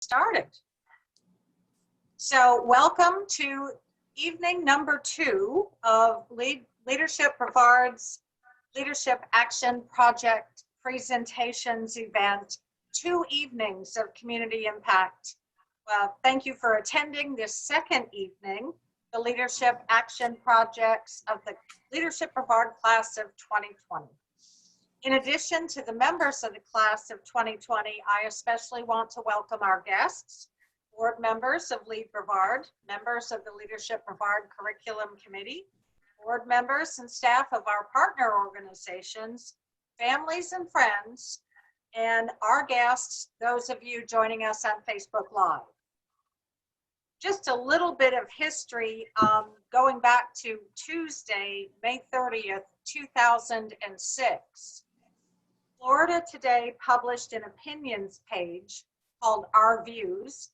Started. So welcome to evening number 2 of Leadership Brevard's Leadership Action Project presentations event, 2 evenings of community impact. Thank you for attending this second evening, the Leadership Action Projects of the Leadership Brevard class of 2020. In addition to the members of the class of 2020, I especially want to welcome our guests, board members of Lead Brevard, members of the Leadership Brevard Curriculum Committee, board members and staff of our partner organizations, families and friends, and our guests, those of you joining us on Facebook Live. Just a little bit of history, going back to Tuesday, May 30th, 2006. Florida Today published an opinions page called Our Views,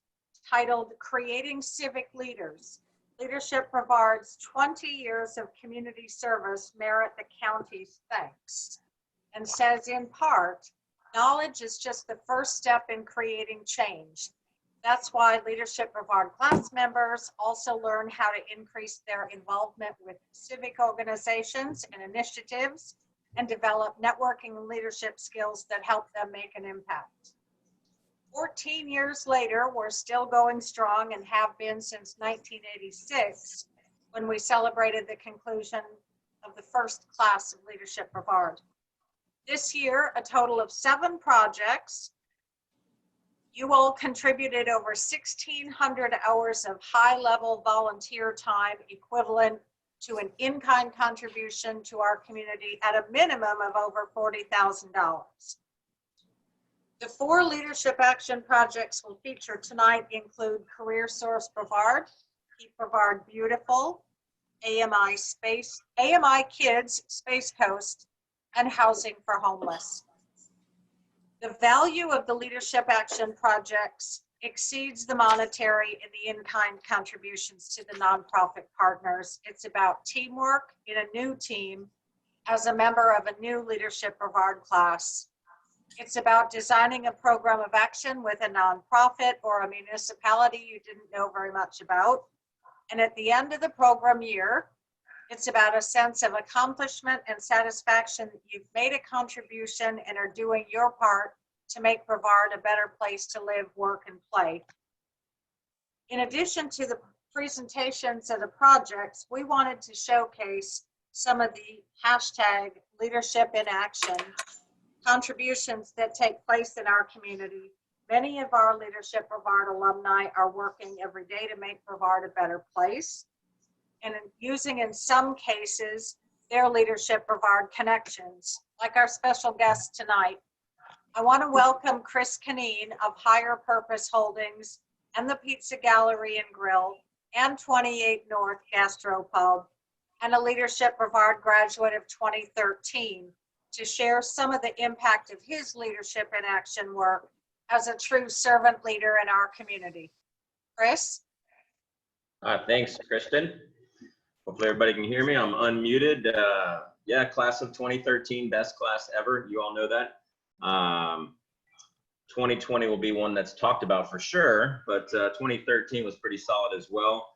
titled Creating Civic Leaders. Leadership Brevard's 20 years of community service merit the county's thanks, and says in part, knowledge is just the first step in creating change. That's why Leadership Brevard class members also learn how to increase their involvement with civic organizations and initiatives and develop networking and leadership skills that help them make an impact. 14 years later, we're still going strong and have been since 1986, when we celebrated the conclusion of the first class of Leadership Brevard. This year, a total of 7 projects. You all contributed over 1,600 hours of high-level volunteer time, equivalent to an in-kind contribution to our community at a minimum of over $40,000. The 4 leadership action projects we'll feature tonight include CareerSource Brevard, Keep Brevard Beautiful, AMIKids Space Coast, and Housing for Homeless. The value of the leadership action projects exceeds the monetary and the in-kind contributions to the nonprofit partners. It's about teamwork in a new team as a member of a new Leadership Brevard class. It's about designing a program of action with a nonprofit or a municipality you didn't know very much about. And at the end of the program year, it's about a sense of accomplishment and satisfaction that you've made a contribution and are doing your part to make Brevard a better place to live, work, and play. In addition to the presentations of the projects, we wanted to showcase some of the hashtag leadership in action contributions that take place in our community. Many of our Leadership Brevard alumni are working every day to make Brevard a better place, and using in some cases their Leadership Brevard connections, like our special guest tonight. I want to welcome Chris Conneen of Higher Purpose Holdings and the Pizza Gallery and Grill and 28 North Gastropub, and a Leadership Brevard graduate of 2013 to share some of the impact of his leadership in action work as a true servant leader in our community. Chris? Thanks, Kristen. Hopefully everybody can hear me. I'm unmuted. Yeah, class of 2013, best class ever. You all know that. 2020 will be one that's talked about for sure, but 2013 was pretty solid as well.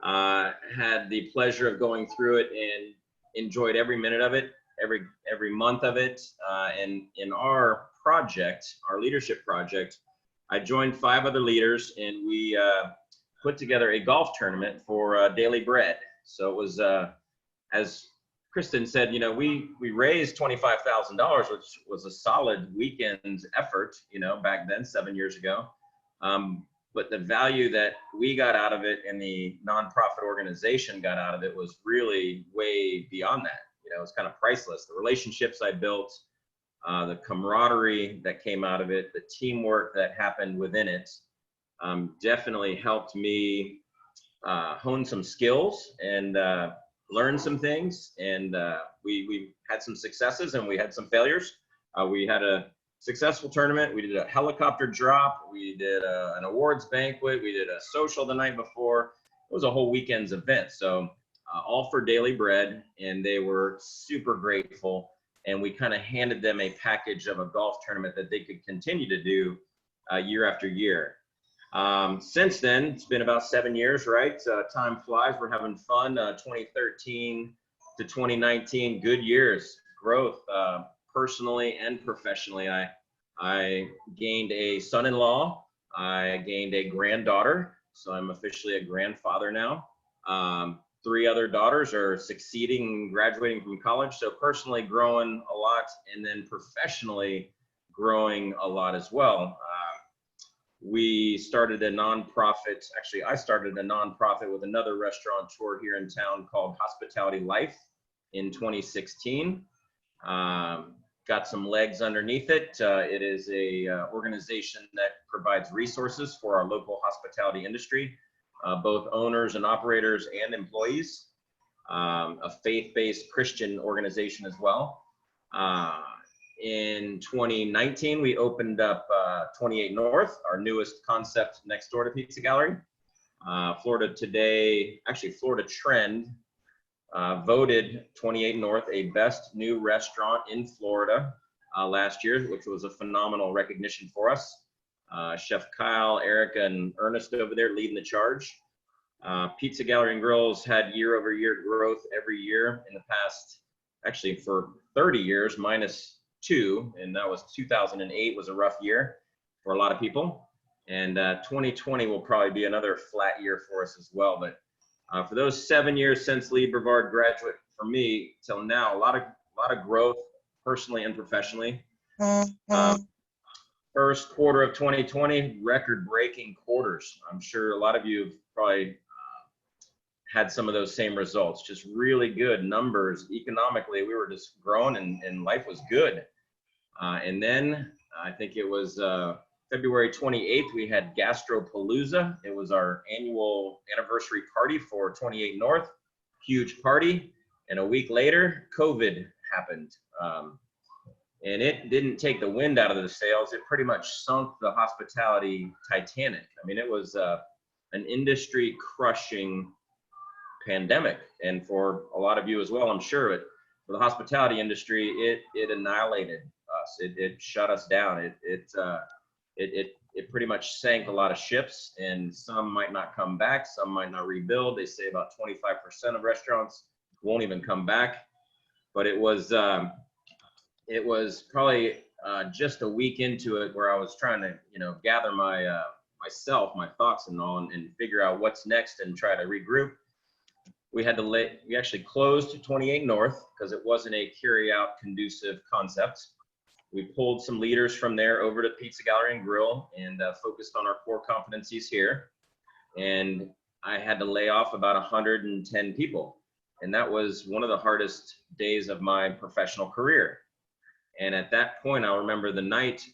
Had the pleasure of going through it and enjoyed every minute of it, every month of it. And in our project, our leadership project, I joined 5 other leaders, and we put together a golf tournament for Daily Bread. So it was, as Kristen said, you know, we raised $25,000, which was a solid weekend effort, you know, back then, 7 years ago. But the value that we got out of it and the nonprofit organization got out of it was really way beyond that. You know, it's kind of priceless. The relationships I built, the camaraderie that came out of it, the teamwork that happened within it, definitely helped me hone some skills and learn some things. And we had some successes and we had some failures. We had a successful tournament. We did a helicopter drop. We did an awards banquet. We did a social the night before. It was a whole weekend's event. So all for Daily Bread, and they were super grateful. And we kind of handed them a package of a golf tournament that they could continue to do year after year. Since then, it's been about 7 years, right? Time flies. We're having fun. 2013 to 2019, good years, growth, personally and professionally. I gained a son-in-law. I gained a granddaughter, so I'm officially a grandfather now. 3 other daughters are succeeding, graduating from college. So personally growing a lot, and then professionally growing a lot as well. We started a nonprofit. Actually, I started a nonprofit with another restaurateur here in town called Hospitality Life in 2016. Got some legs underneath it. It is a organization that provides resources for our local hospitality industry, both owners and operators and employees. A faith-based Christian organization as well. In 2019, we opened up 28 North, our newest concept next door to Pizza Gallery. Florida Today, actually Florida Trend, voted 28 North a best new restaurant in Florida last year, which was a phenomenal recognition for us. Chef Kyle, Erica, and Ernest over there leading the charge. Pizza Gallery and Grills had year-over-year growth every year in the past, actually for 30 years, -2, and that was 2008 was a rough year for a lot of people. And 2020 will probably be another flat year for us as well. But for those 7 years since Lee Brevard graduate, for me till now, a lot of growth personally and professionally. First quarter of 2020, record-breaking quarters. I'm sure a lot of you have probably had some of those same results. Just really good numbers economically. We were just growing, and life was good. And then I think it was February 28th, we had Gastropalooza. It was our annual anniversary party for 28 North, huge party. And a week later, COVID happened. And it didn't take the wind out of the sails. It pretty much sunk the hospitality Titanic. I mean, it was an industry crushing pandemic. And for a lot of you as well, I'm sure, but for the hospitality industry, it annihilated us. It shut us down. It pretty much sank a lot of ships, and some might not come back. Some might not rebuild. They say about 25% of restaurants won't even come back. But it was probably just a week into it where I was trying to, gather myself, my thoughts and all, and figure out what's next and try to regroup. We actually closed 28 North because it wasn't a carry-out conducive concept. We pulled some leaders from there over to Pizza Gallery and Grill and focused on our core competencies here. And I had to lay off about 110 people. And that was one of the hardest days of my professional career. And at that point, I remember the night,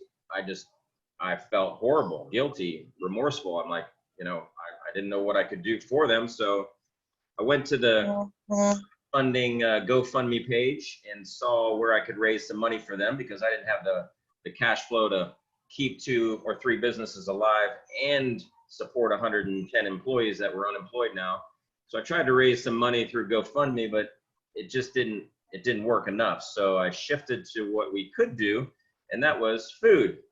I felt horrible, guilty, remorseful. I'm like, I didn't know what I could do for them. So I went to the funding GoFundMe page and saw where I could raise some money for them, because I didn't have the cash flow to keep 2 or 3 businesses alive and support 110 employees that were unemployed now. So I tried to raise some money through GoFundMe, but it just didn't work enough. So I shifted to what we could do, and that was food.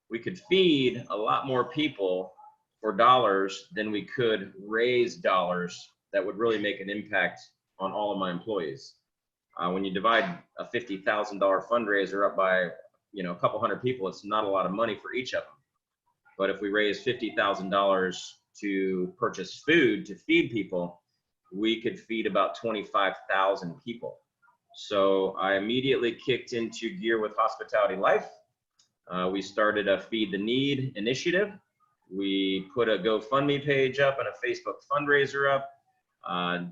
We could feed a lot more people for dollars than we could raise dollars that would really make an impact on all of my employees. When you divide a $50,000 fundraiser up by, a couple hundred people, it's not a lot of money for each of them. But if we raise $50,000 to purchase food to feed people, we could feed about 25,000 people. So I immediately kicked into gear with Hospitality Life. We started a Feed the Need initiative. We put a GoFundMe page up and a Facebook fundraiser up.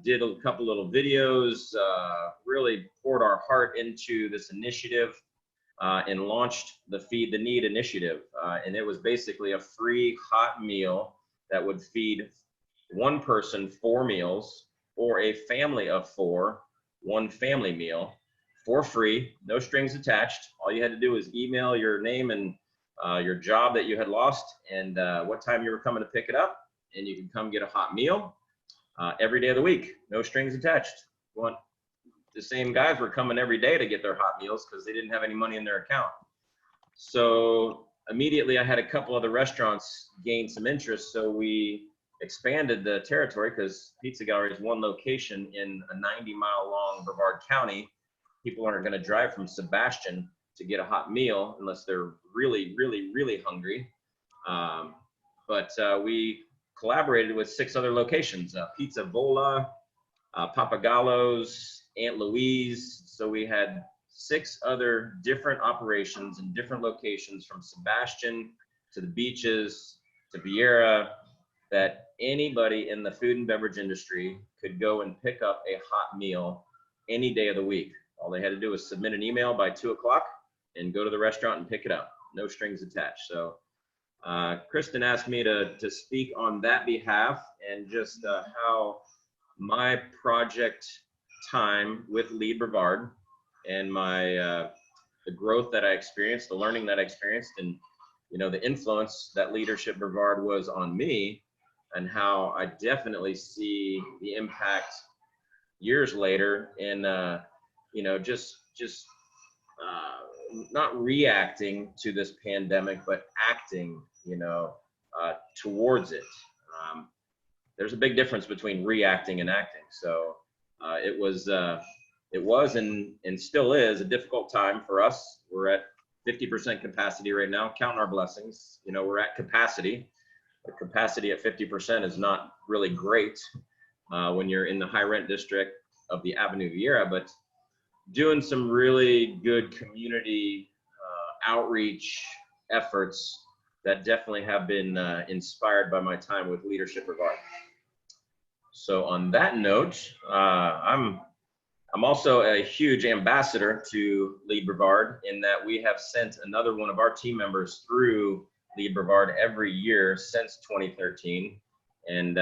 Did a couple little videos, really poured our heart into this initiative, and launched the Feed the Need initiative. And it was basically a free hot meal that would feed one person 4 meals, or a family of 4, 1 family meal for free, no strings attached. All you had to do was email your name and your job that you had lost, and what time you were coming to pick it up, and you could come get a hot meal. Every day of the week, no strings attached. The same guys were coming every day to get their hot meals because they didn't have any money in their account. So immediately I had a couple other restaurants gain some interest, so we expanded the territory because Pizza Gallery is one location in a 90-mile long Brevard County. People aren't going to drive from Sebastian to get a hot meal unless they're really, really, really hungry. But we collaborated with 6 other locations, Pizza Vola, Papagallo's, Aunt Louise. So we had 6 other different operations in different locations, from Sebastian to the beaches to Vieira, that anybody in the food and beverage industry could go and pick up a hot meal any day of the week. All they had to do was submit an email by 2 o'clock and go to the restaurant and pick it up. No strings attached. So Kristen asked me to speak on that behalf, and just how my project time with Lead Brevard and my the growth that I experienced, the learning that I experienced, and the influence that Leadership Brevard was on me, and how I definitely see the impact years later in just not reacting to this pandemic, but acting towards it. There's a big difference between reacting and acting. So it was and still is a difficult time for us. We're at 50% capacity right now, counting our blessings. We're at capacity. The capacity at 50% is not really great when you're in the high rent district of the Avenue Vieira, but doing some really good community outreach efforts that definitely have been inspired by my time with Leadership Brevard. So on that note, I'm also a huge ambassador to Lead Brevard, in that we have sent another one of our team members through Lead Brevard every year since 2013. And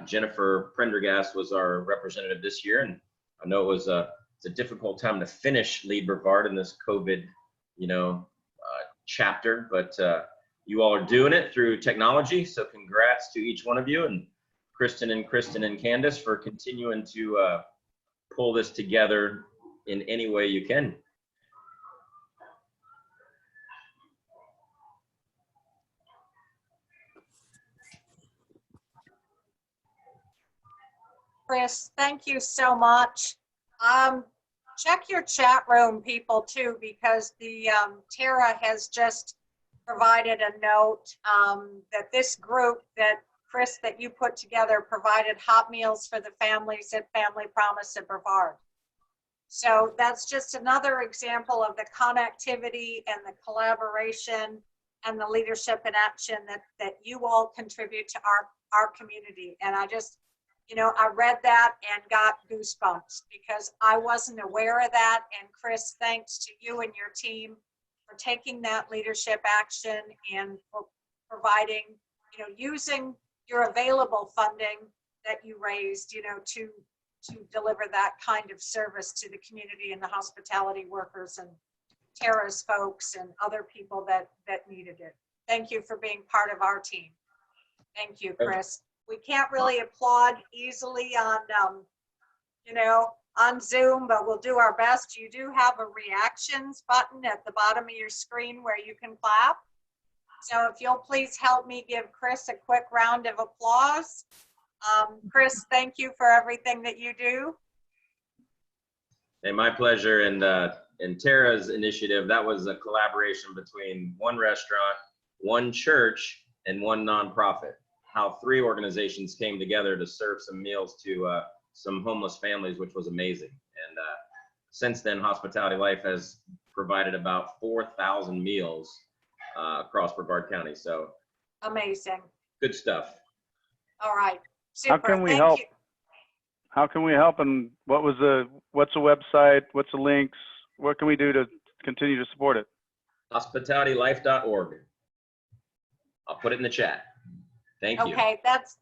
Jennifer Prendergast was our representative this year. And I know it's a difficult time to finish Lead Brevard in this COVID, chapter, but you all are doing it through technology. So congrats to each one of you, and Kristen and Candace for continuing to pull this together in any way you can. Chris, thank you so much. Check your chat room, people, too, because the Tara has just provided a note that this group that Chris, that you put together, provided hot meals for the families at Family Promise at Brevard. So that's just another example of the connectivity and the collaboration and the leadership and action that you all contribute to our community. And I just, I read that and got goosebumps because I wasn't aware of that. And Chris, thanks to you and your team for taking that leadership action and for providing, using your available funding that you raised, to deliver that kind of service to the community and the hospitality workers and Tara's folks and other people that needed it. Thank you for being part of our team. Thank you, Chris. We can't really applaud easily on, on Zoom, but we'll do our best. You do have a reactions button at the bottom of your screen where you can clap. So if you'll please help me give Chris a quick round of applause. Chris, thank you for everything that you do. Hey, my pleasure. And Tara's initiative, that was a collaboration between one restaurant, one church, and one nonprofit. How 3 organizations came together to serve some meals to some homeless families, which was amazing. And since then, Hospitality Life has provided about 4,000 meals across Brevard County. So amazing. Good stuff. All right. Super. How can we Thank help? you. How can we help? And what's the website? What's the links? What can we do to continue to support it? Hospitalitylife.org. I'll put it in the chat. Thank you. Okay, that's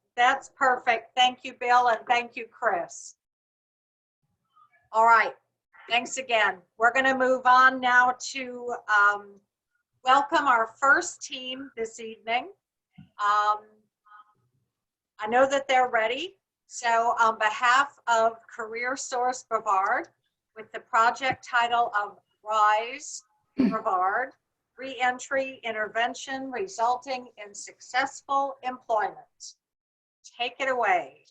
perfect. Thank you, Bill, and thank you, Chris. All right, thanks again. We're going to move on now to welcome our first team this evening. I know that they're ready. So on behalf of CareerSource Brevard, with the project title of R.I.S.E. Brevard, Reentry intervention resulting in successful employment. Take it away.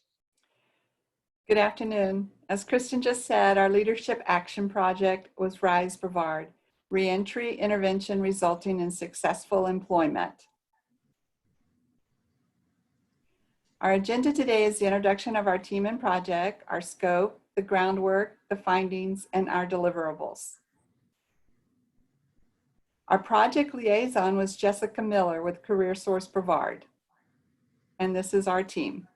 Good afternoon. As Kristen just said, our leadership action project was R.I.S.E. Brevard, Reentry Intervention Resulting in Successful Employment. Our agenda today is the introduction of our team and project, our scope, the groundwork, the findings, and our deliverables. Our project liaison was Jessica Miller with CareerSource Brevard, and this is our team.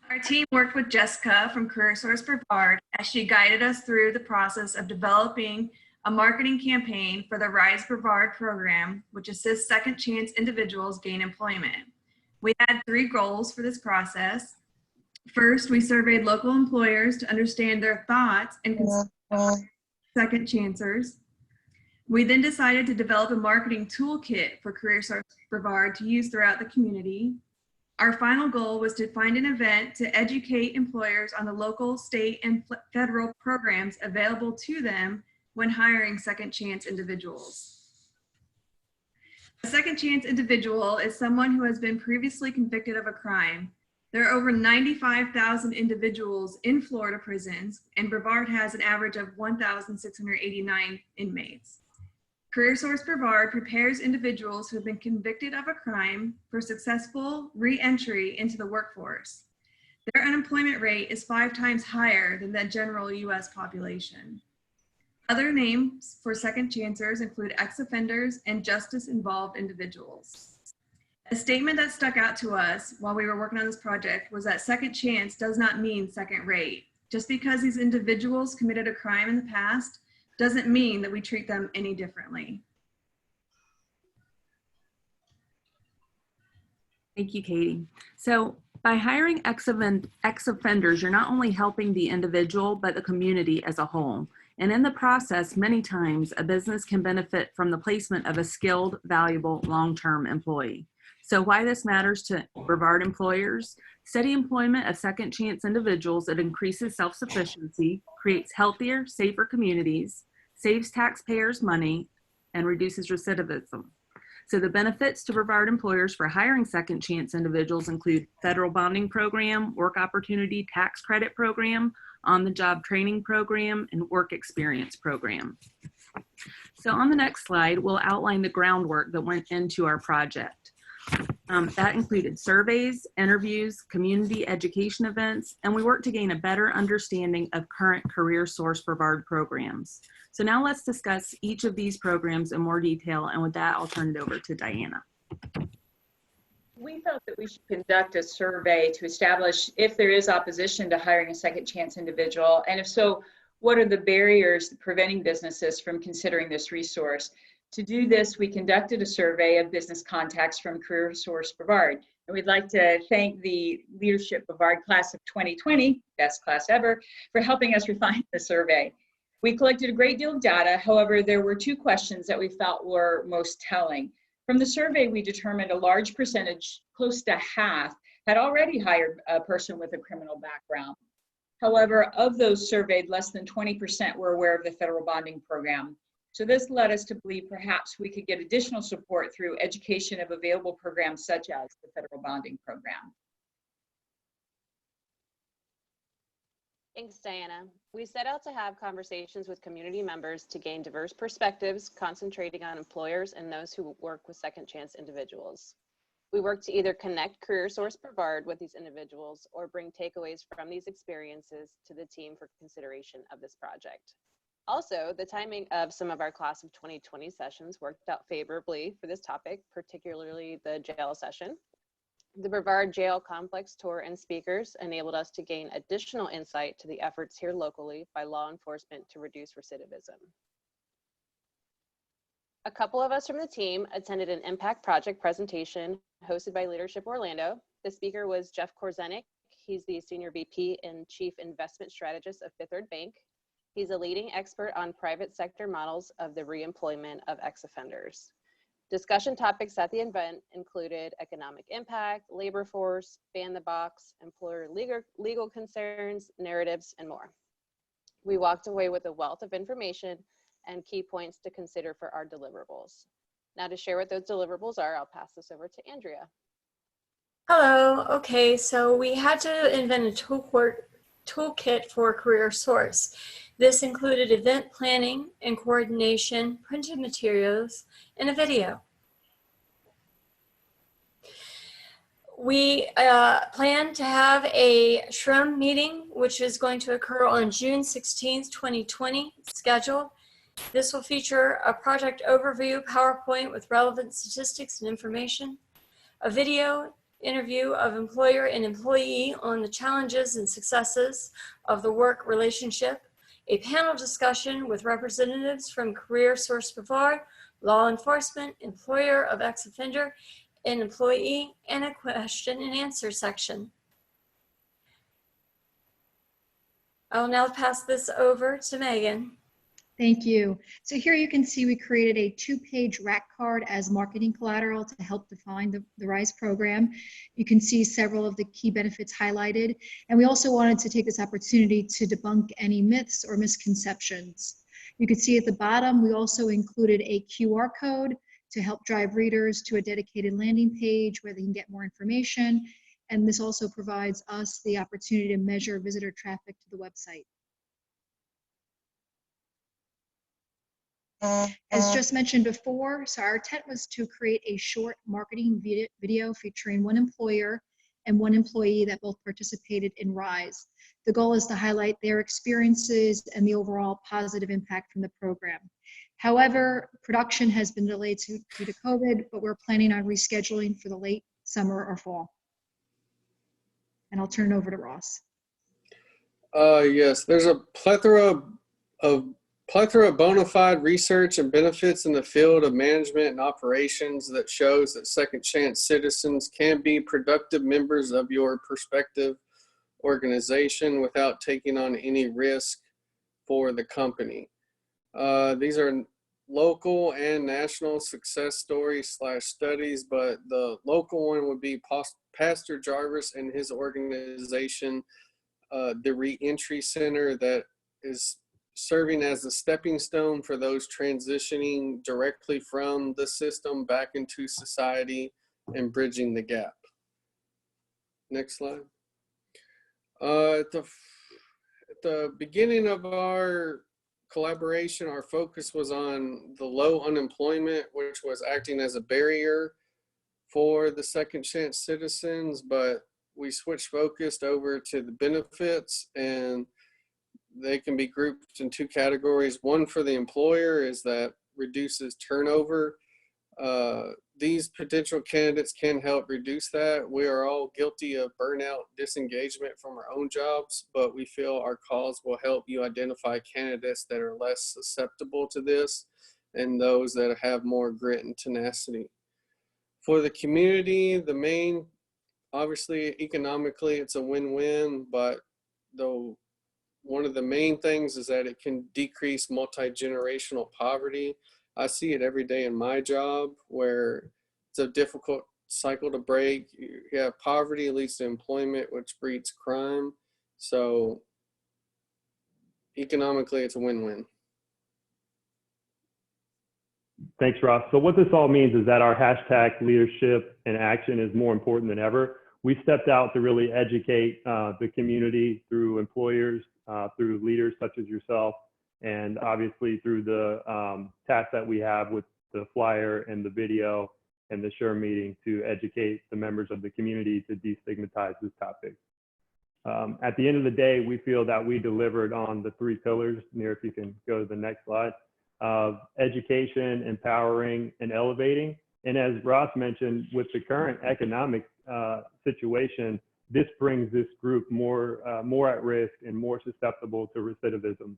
Our team worked with Jessica from CareerSource Brevard as she guided us through the process of developing a marketing campaign for the R.I.S.E. Brevard program, which assists second chance individuals gain employment. We had 3 goals for this process. First, we surveyed local employers to understand their thoughts and concerns about second chancers. We then decided to develop a marketing toolkit for CareerSource Brevard to use throughout the community. Our final goal was to find an event to educate employers on the local, state, and federal programs available to them when hiring second chance individuals. A second chance individual is someone who has been previously convicted of a crime. There are over 95,000 individuals in Florida prisons, and Brevard has an average of 1,689 inmates. CareerSource Brevard prepares individuals who have been convicted of a crime for successful re-entry into the workforce. Their unemployment rate is 5 times higher than the general U.S. population. Other names for second chancers include ex-offenders and justice-involved individuals. A statement that stuck out to us while we were working on this project was that second chance does not mean second rate. Just because these individuals committed a crime in the past doesn't mean that we treat them any differently. Thank you, Katie. So by hiring ex-offenders, you're not only helping the individual, but the community as a whole. And in the process, many times a business can benefit from the placement of a skilled, valuable, long-term employee. So why this matters to Brevard employers: steady employment of second chance individuals, it increases self-sufficiency, creates healthier, safer communities, saves taxpayers money, and reduces recidivism. So the benefits to Brevard employers for hiring second chance individuals include federal bonding program, work opportunity tax credit program, on-the-job training program, and work experience program. So on the next slide, we'll outline the groundwork that went into our project. That included surveys, interviews, community education events, and we worked to gain a better understanding of current CareerSource Brevard programs. So now let's discuss each of these programs in more detail, and with that, I'll turn it over to Diana. We felt that we should conduct a survey to establish if there is opposition to hiring a second chance individual, and if so, what are the barriers preventing businesses from considering this resource. To do this, we conducted a survey of business contacts from CareerSource Brevard. And we'd like to thank the Leadership Brevard class of 2020, best class ever, for helping us refine the survey. We collected a great deal of data. However, there were 2 questions that we felt were most telling. From the survey, we determined a large percentage, close to half, had already hired a person with a criminal background. However, of those surveyed, less than 20% were aware of the federal bonding program. So this led us to believe perhaps we could get additional support through education of available programs such as the federal bonding program. Thanks, Diana. We set out to have conversations with community members to gain diverse perspectives, concentrating on employers and those who work with second chance individuals. We work to either connect CareerSource Brevard with these individuals or bring takeaways from these experiences to the team for consideration of this project. Also, the timing of some of our class of 2020 sessions worked out favorably for this topic, particularly the jail session. The Brevard Jail Complex tour and speakers enabled us to gain additional insight to the efforts here locally by law enforcement to reduce recidivism. A couple of us from the team attended an impact project presentation hosted by Leadership Orlando. The speaker was Jeff Korzenik. He's the Senior VP and Chief Investment Strategist of Fifth Third Bank. He's a leading expert on private sector models of the reemployment of ex-offenders. Discussion topics at the event included economic impact, labor force, ban the box, employer legal concerns, narratives, and more. We walked away with a wealth of information and key points to consider for our deliverables. Now to share what those deliverables are, I'll pass this over to Andrea. Hello. Okay, so we had to invent a toolkit for CareerSource. This included event planning and coordination, printed materials, and a video. We plan to have a SHRM meeting, which is going to occur on June 16th, 2020, scheduled. This will feature a project overview PowerPoint with relevant statistics and information, a video interview of employer and employee on the challenges and successes of the work relationship, a panel discussion with representatives from CareerSource Brevard, law enforcement, employer of ex-offender, and employee, and a question and answer section. I'll now pass this over to Megan. Thank you. So here you can see we created a 2-page rack card as marketing collateral to help define the RISE program. You can see several of the key benefits highlighted. And we also wanted to take this opportunity to debunk any myths or misconceptions. You can see at the bottom, we also included a QR code to help drive readers to a dedicated landing page where they can get more information. And this also provides us the opportunity to measure visitor traffic to the website. As just mentioned before, so our intent was to create a short marketing video featuring one employer and one employee that both participated in RISE. The goal is to highlight their experiences and the overall positive impact from the program. However, production has been delayed due to COVID, but we're planning on rescheduling for the late summer or fall. And I'll turn it over to Ross. Yes, there's a plethora of bona fide research and benefits in the field of management and operations that shows that second chance citizens can be productive members of your prospective organization without taking on any risk for the company. These are local and national success stories / studies, but the local one would be Pastor Jarvis and his organization, the Reentry Center, that is serving as a stepping stone for those transitioning directly from the system back into society and bridging the gap. Next slide. At the beginning of our collaboration, our focus was on the low unemployment, which was acting as a barrier for the second chance citizens, but we switched focus over to the benefits, and they can be grouped in 2 categories. One for the employer is that reduces turnover. These potential candidates can help reduce that. We are all guilty of burnout, disengagement from our own jobs, but we feel our cause will help you identify candidates that are less susceptible to this and those that have more grit and tenacity. For the community, the main, obviously economically it's a win-win, but though one of the main things is that it can decrease multi-generational poverty. I see it every day in my job where it's a difficult cycle to break. You have poverty leads to employment, which breeds crime. So economically, it's a win-win. Thanks, Ross. So what this all means is that our hashtag leadership and action is more important than ever. We stepped out to really educate the community through employers, through leaders such as yourself, and obviously through the task that we have with the flyer and the video and the SHRM meeting to educate the members of the community to destigmatize this topic. At the end of the day, we feel that we delivered on the 3 pillars. Nir, if you can go to the next slide, of education, empowering, and elevating. And as Ross mentioned, with the current economic situation, this brings this group more at risk and more susceptible to recidivism.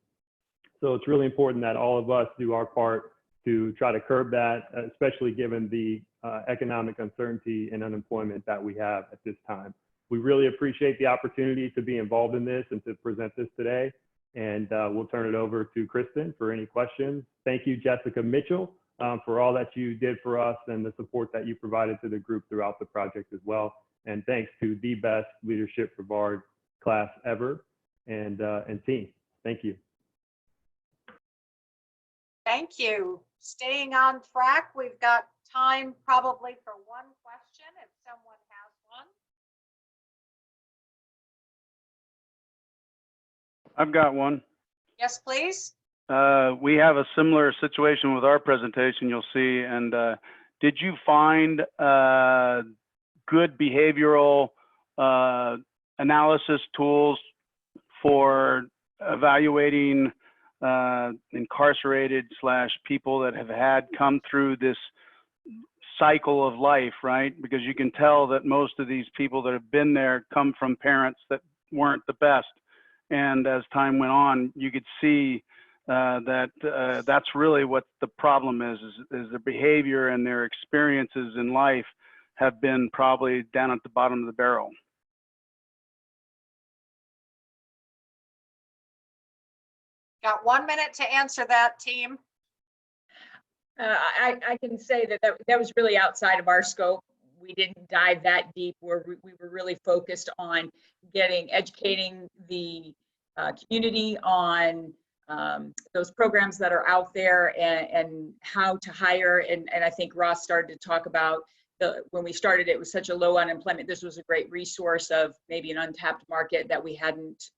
So it's really important that all of us do our part to try to curb that, especially given the economic uncertainty and unemployment that we have at this time. We really appreciate the opportunity to be involved in this and to present this today. And we'll turn it over to Kristen for any questions. Thank you, Jessica Mitchell, for all that you did for us and the support that you provided to the group throughout the project as well. And thanks to the best Leadership Brevard class ever and team. Thank you. Thank you. Staying on track, we've got time probably for one question if someone has one. I've got one. Yes, please. We have a similar situation with our presentation, you'll see. And did you find good behavioral analysis tools for evaluating incarcerated / people that have had come through this cycle of life, right? Because you can tell that most of these people that have been there come from parents that weren't the best. And as time went on, you could see that's really what the problem is their behavior and their experiences in life have been probably down at the bottom of the barrel. Got 1 minute to answer that, team. I can say that was really outside of our scope. We didn't dive that deep. We were really focused on educating the community on those programs that are out there and how to hire. And I think Ross started to talk about when we started, it was such a low unemployment. This was a great resource of maybe an untapped market that we hadn't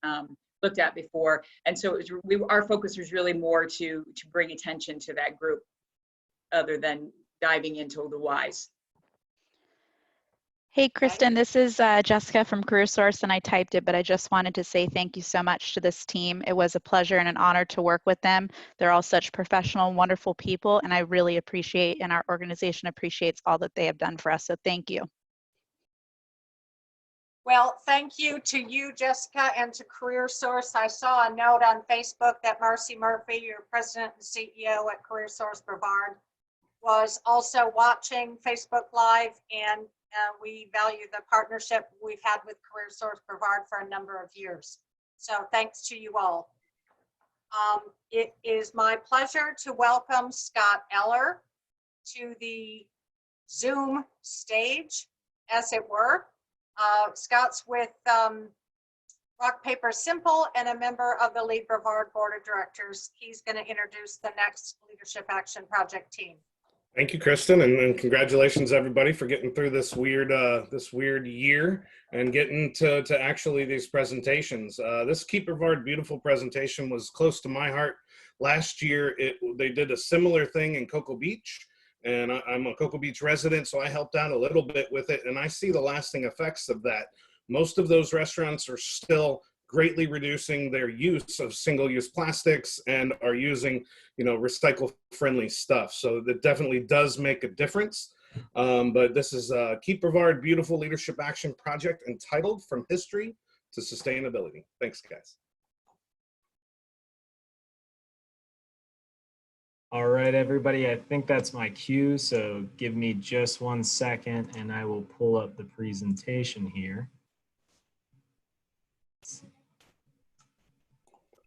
looked at before. And so our focus was really more to bring attention to that group other than diving into the whys. Hey, Kristen, this is Jessica from CareerSource, and I typed it, but I just wanted to say thank you so much to this team. It was a pleasure and an honor to work with them. They're all such professional, wonderful people, and I really appreciate, and our organization appreciates all that they have done for us, so thank you. Well, thank you to you, Jessica, and to CareerSource. I saw a note on Facebook that Marcy Murphy, your president and CEO at CareerSource Brevard, was also watching Facebook Live, and we value the partnership we've had with CareerSource Brevard for a number of years. So thanks to you all. It is my pleasure to welcome Scott Eller to the Zoom stage, as it were. Scott's with Rock Paper Simple and a member of the Lead Brevard Board of Directors. He's going to introduce the next Leadership Action Project team. Thank you, Kristen, and congratulations everybody for getting through this weird year and getting to actually these presentations. This Keep Brevard Beautiful presentation was close to my heart. Last year, they did a similar thing in Cocoa Beach, and I'm a Cocoa Beach resident, so I helped out a little bit with it, and I see the lasting effects of that. Most of those restaurants are still greatly reducing their use of single-use plastics and are using, recycle-friendly stuff. So that definitely does make a difference. But this is Keep Brevard Beautiful Leadership Action Project, entitled From History to Sustainability. Thanks, guys. All right, everybody, I think that's my cue. So give me just 1 second and I will pull up the presentation here.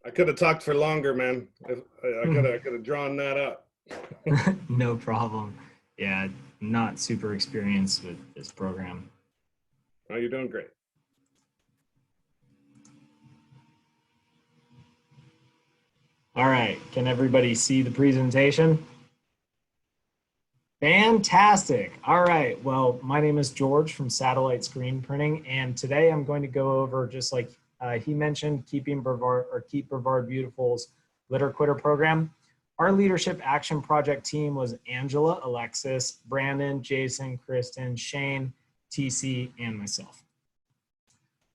I could have talked for longer, man. I could have drawn that up. No problem. Yeah, not super experienced with this program. Oh, you're doing great. All right, can everybody see the presentation? Fantastic. All right, well, my name is George from Satellite Screen Printing, and today I'm going to go over, just like he mentioned, Keep Brevard Beautiful's Litter Quitter program. Our Leadership Action Project team was Angela, Alexis, Brandon, Jason, Kristen, Shane, TC, and myself.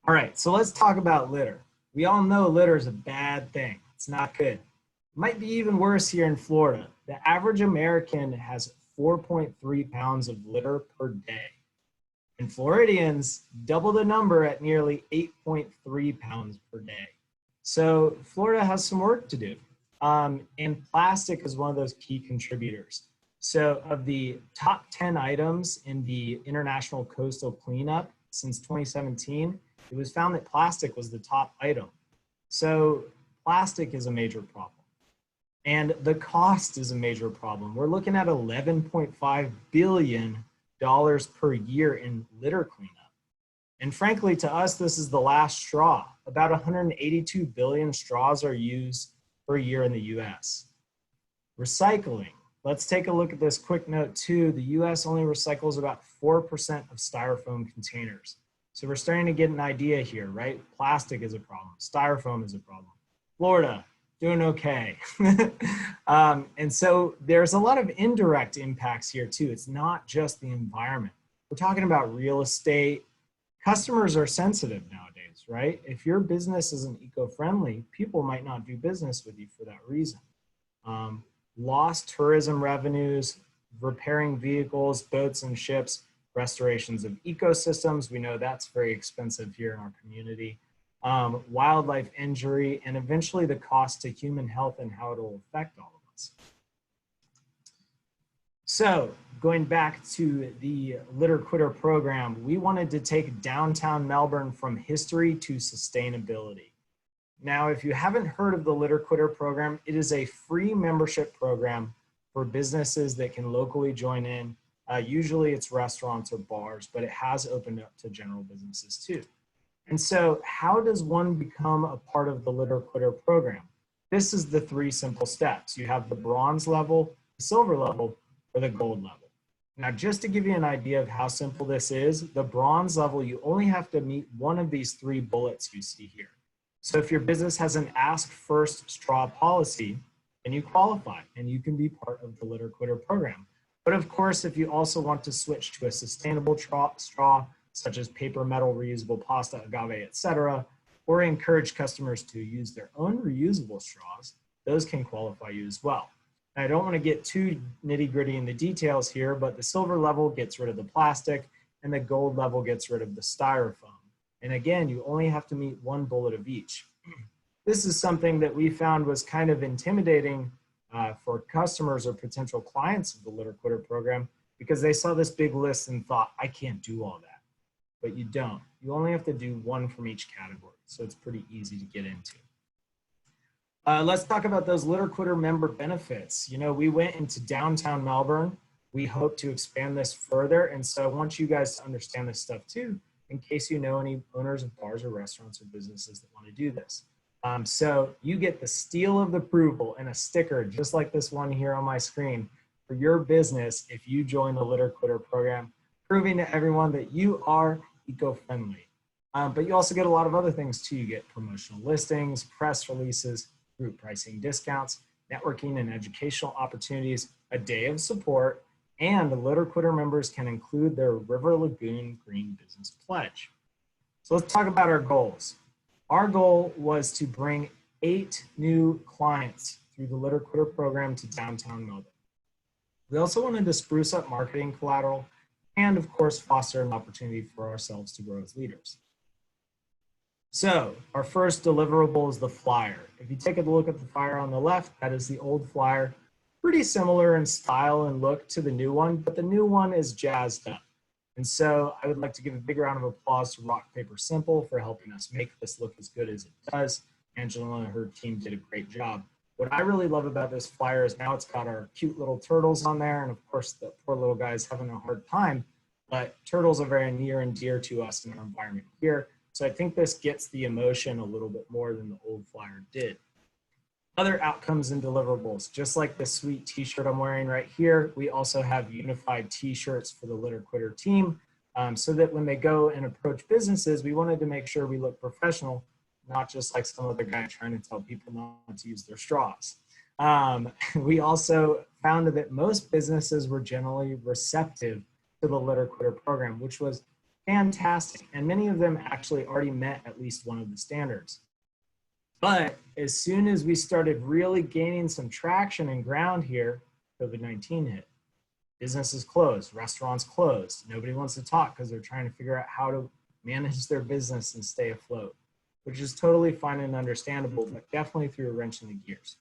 All right, so let's talk about litter. We all know litter is a bad thing. It's not good. Might be even worse here in Florida. The average American has 4.3 pounds of litter per day. And Floridians double the number at nearly 8.3 pounds per day. So Florida has some work to do. And plastic is one of those key contributors. So of the top 10 items in the International Coastal Cleanup since 2017, it was found that plastic was the top item. So plastic is a major problem. And the cost is a major problem. We're looking at $11.5 billion per year in litter cleanup. And frankly, to us, this is the last straw. About 182 billion straws are used per year in the US. Recycling. Let's take a look at this quick note too. The US only recycles about 4% of styrofoam containers. So we're starting to get an idea here, right? Plastic is a problem, styrofoam is a problem. Florida, doing okay. And so there's a lot of indirect impacts here too. It's not just the environment. We're talking about real estate. Customers are sensitive nowadays, right? If your business isn't eco-friendly, people might not do business with you for that reason. Lost tourism revenues, repairing vehicles, boats and ships, restorations of ecosystems. We know that's very expensive here in our community. Wildlife injury, and eventually the cost to human health and how it will affect all of us. So going back to the Litter Quitter program, we wanted to take downtown Melbourne from history to sustainability. Now, if you haven't heard of the Litter Quitter program, it is a free membership program for businesses that can locally join in. Usually it's restaurants or bars, but it has opened up to general businesses too. And so how does one become a part of the Litter Quitter program? This is the 3 simple steps. You have the bronze level, the silver level, or the gold level. Now, just to give you an idea of how simple this is, the bronze level, you only have to meet one of these 3 bullets you see here. So if your business has an ask first straw policy, then you qualify and you can be part of the Litter Quitter program. But of course, if you also want to switch to a sustainable straw, such as paper, metal, reusable pasta, agave, etc., or encourage customers to use their own reusable straws, those can qualify you as well. And I don't want to get too nitty-gritty in the details here, but the silver level gets rid of the plastic and the gold level gets rid of the styrofoam. And again, you only have to meet 1 bullet of each. This is something that we found was kind of intimidating for customers or potential clients of the Litter Quitter program, because they saw this big list and thought, I can't do all that. But you don't. You only have to do 1 from each category. So it's pretty easy to get into. Let's talk about those Litter Quitter member benefits. You know, we went into downtown Melbourne. We hope to expand this further. And so I want you guys to understand this stuff too, in case you know any owners of bars or restaurants or businesses that want to do this. So you get the seal of approval and a sticker, just like this one here on my screen, for your business if you join the Litter Quitter program, proving to everyone that you are eco-friendly. But you also get a lot of other things too. You get promotional listings, press releases, group pricing discounts, networking and educational opportunities, a day of support, and the Litter Quitter members can include their River Lagoon Green Business Pledge. So let's talk about our goals. Our goal was to bring 8 new clients through the Litter Quitter program to downtown Melbourne. We also wanted to spruce up marketing collateral and of course foster an opportunity for ourselves to grow as leaders. So our first deliverable is the flyer. If you take a look at the flyer on the left, that is the old flyer. Pretty similar in style and look to the new one, but the new one is jazzed up. And so I would like to give a big round of applause to Rock Paper Simple for helping us make this look as good as it does. Angela and her team did a great job. What I really love about this flyer is now it's got our cute little turtles on there. And of course, the poor little guy's having a hard time, but turtles are very near and dear to us in our environment here. So I think this gets the emotion a little bit more than the old flyer did. Other outcomes and deliverables, just like the sweet t-shirt I'm wearing right here, we also have unified t-shirts for the Litter Quitter team so that when they go and approach businesses, we wanted to make sure we look professional, not just like some other guy trying to tell people not to use their straws. We also found that most businesses were generally receptive to the Litter Quitter program, which was fantastic. And many of them actually already met at least one of the standards. But as soon as we started really gaining some traction and ground here, COVID-19 hit. Businesses closed, restaurants closed. Nobody wants to talk because they're trying to figure out how to manage their business and stay afloat, which is totally fine and understandable, but definitely threw a wrench in the gears.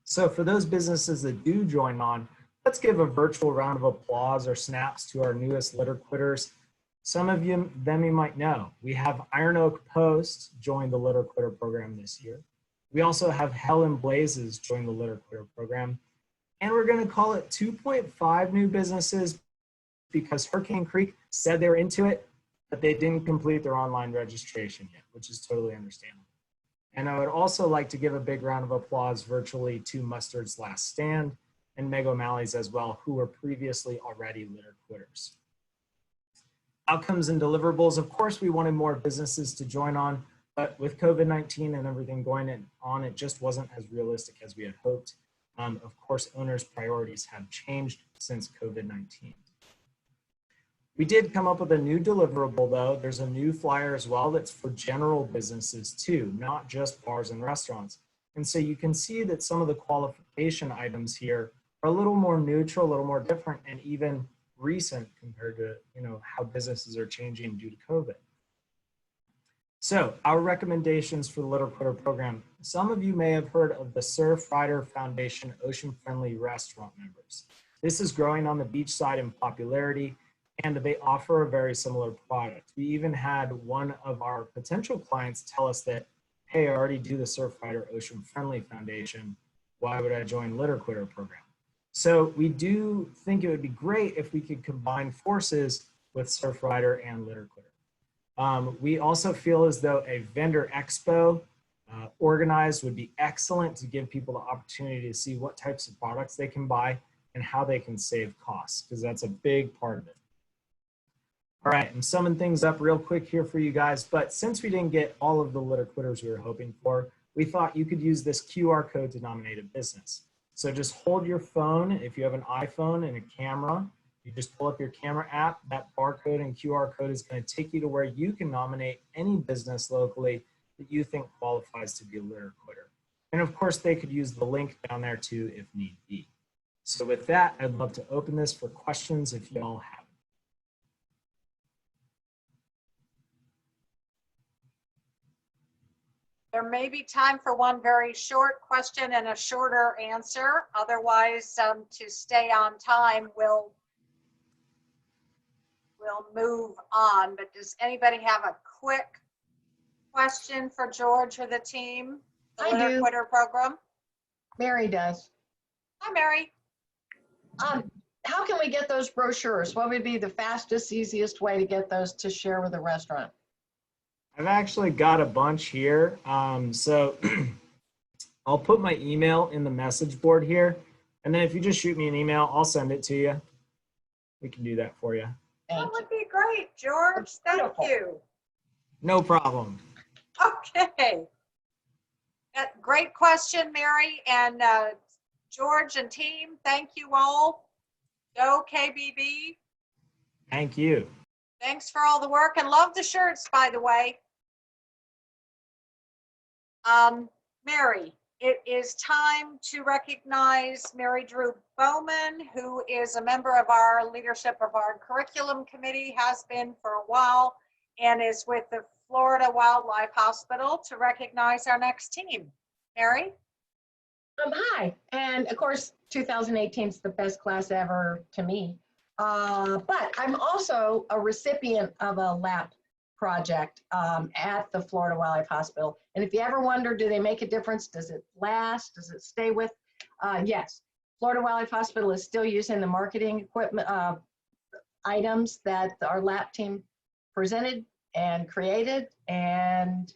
So for those businesses that do join on, let's give a virtual round of applause or snaps to our newest Litter Quitters. Some of them you might know. We have Iron Oak Post join the Litter Quitter program this year. We also have Helen Blazes join the Litter Quitter program. And we're gonna call it 2.5 new businesses because Hurricane Creek said they're into it, but they didn't complete their online registration yet, which is totally understandable. And I would also like to give a big round of applause virtually to Mustard's Last Stand and Meg O'Malley's as well, who were previously already litter quitters. Outcomes and deliverables, of course, we wanted more businesses to join on, but with COVID-19 and everything going on, it just wasn't as realistic as we had hoped. Of course, owners' priorities have changed since COVID-19. We did come up with a new deliverable though. There's a new flyer as well that's for general businesses too, not just bars and restaurants. And so you can see that some of the qualification items here are a little more neutral, a little more different, and even recent compared to how businesses are changing due to COVID. So our recommendations for the Litter Quitter program. Some of you may have heard of the Surf Rider Foundation Ocean Friendly Restaurant members. This is growing on the beach side in popularity, and they offer a very similar product. We even had one of our potential clients tell us that, hey, I already do the Surf Rider Ocean Friendly Foundation. Why would I join Litter Quitter program? So we do think it would be great if we could combine forces with Surf Rider and Litter Quitter. We also feel as though a vendor expo organized would be excellent to give people the opportunity to see what types of products they can buy and how they can save costs, because that's a big part of it. All right, I'm summing things up real quick here for you guys, but since we didn't get all of the litter quitters we were hoping for, we thought you could use this QR code to nominate a business. So just hold your phone. If you have an iPhone and a camera, you just pull up your camera app. That barcode and QR code is going to take you to where you can nominate any business locally that you think qualifies to be a litter quitter. And of course, they could use the link down there too if need be. So with that, I'd love to open this for questions if you all have. There may be time for one very short question and a shorter answer. Otherwise, to stay on time, we'll move on. But does anybody have a quick question for George or the team? The Litter Quitter program? Mary does. Hi, Mary. How can we get those brochures? What would be the fastest, easiest way to get those to share with the restaurant? I've actually got a bunch here. So I'll put my email in the message board here. And then if you just shoot me an email, I'll send it to you. We can do that for you. That would be great, George. Thank you. No problem. Okay. Great question, Mary. And George and team, thank you all. Go KBB. Thank you. Thanks for all the work, and love the shirts, by the way. Mary, it is time to recognize Mary Drew Bowman, who is a member of our Leadership Brevard Curriculum Committee, has been for a while, and is with the Florida Wildlife Hospital to recognize our next team. Mary? Hi, and of course, 2018 is the best class ever to me. But I'm also a recipient of a LAP project at the Florida Wildlife Hospital. And if you ever wonder, do they make a difference? Does it last? Does it stay with? Yes, Florida Wildlife Hospital is still using the marketing equipment items that our LAP team presented and created. And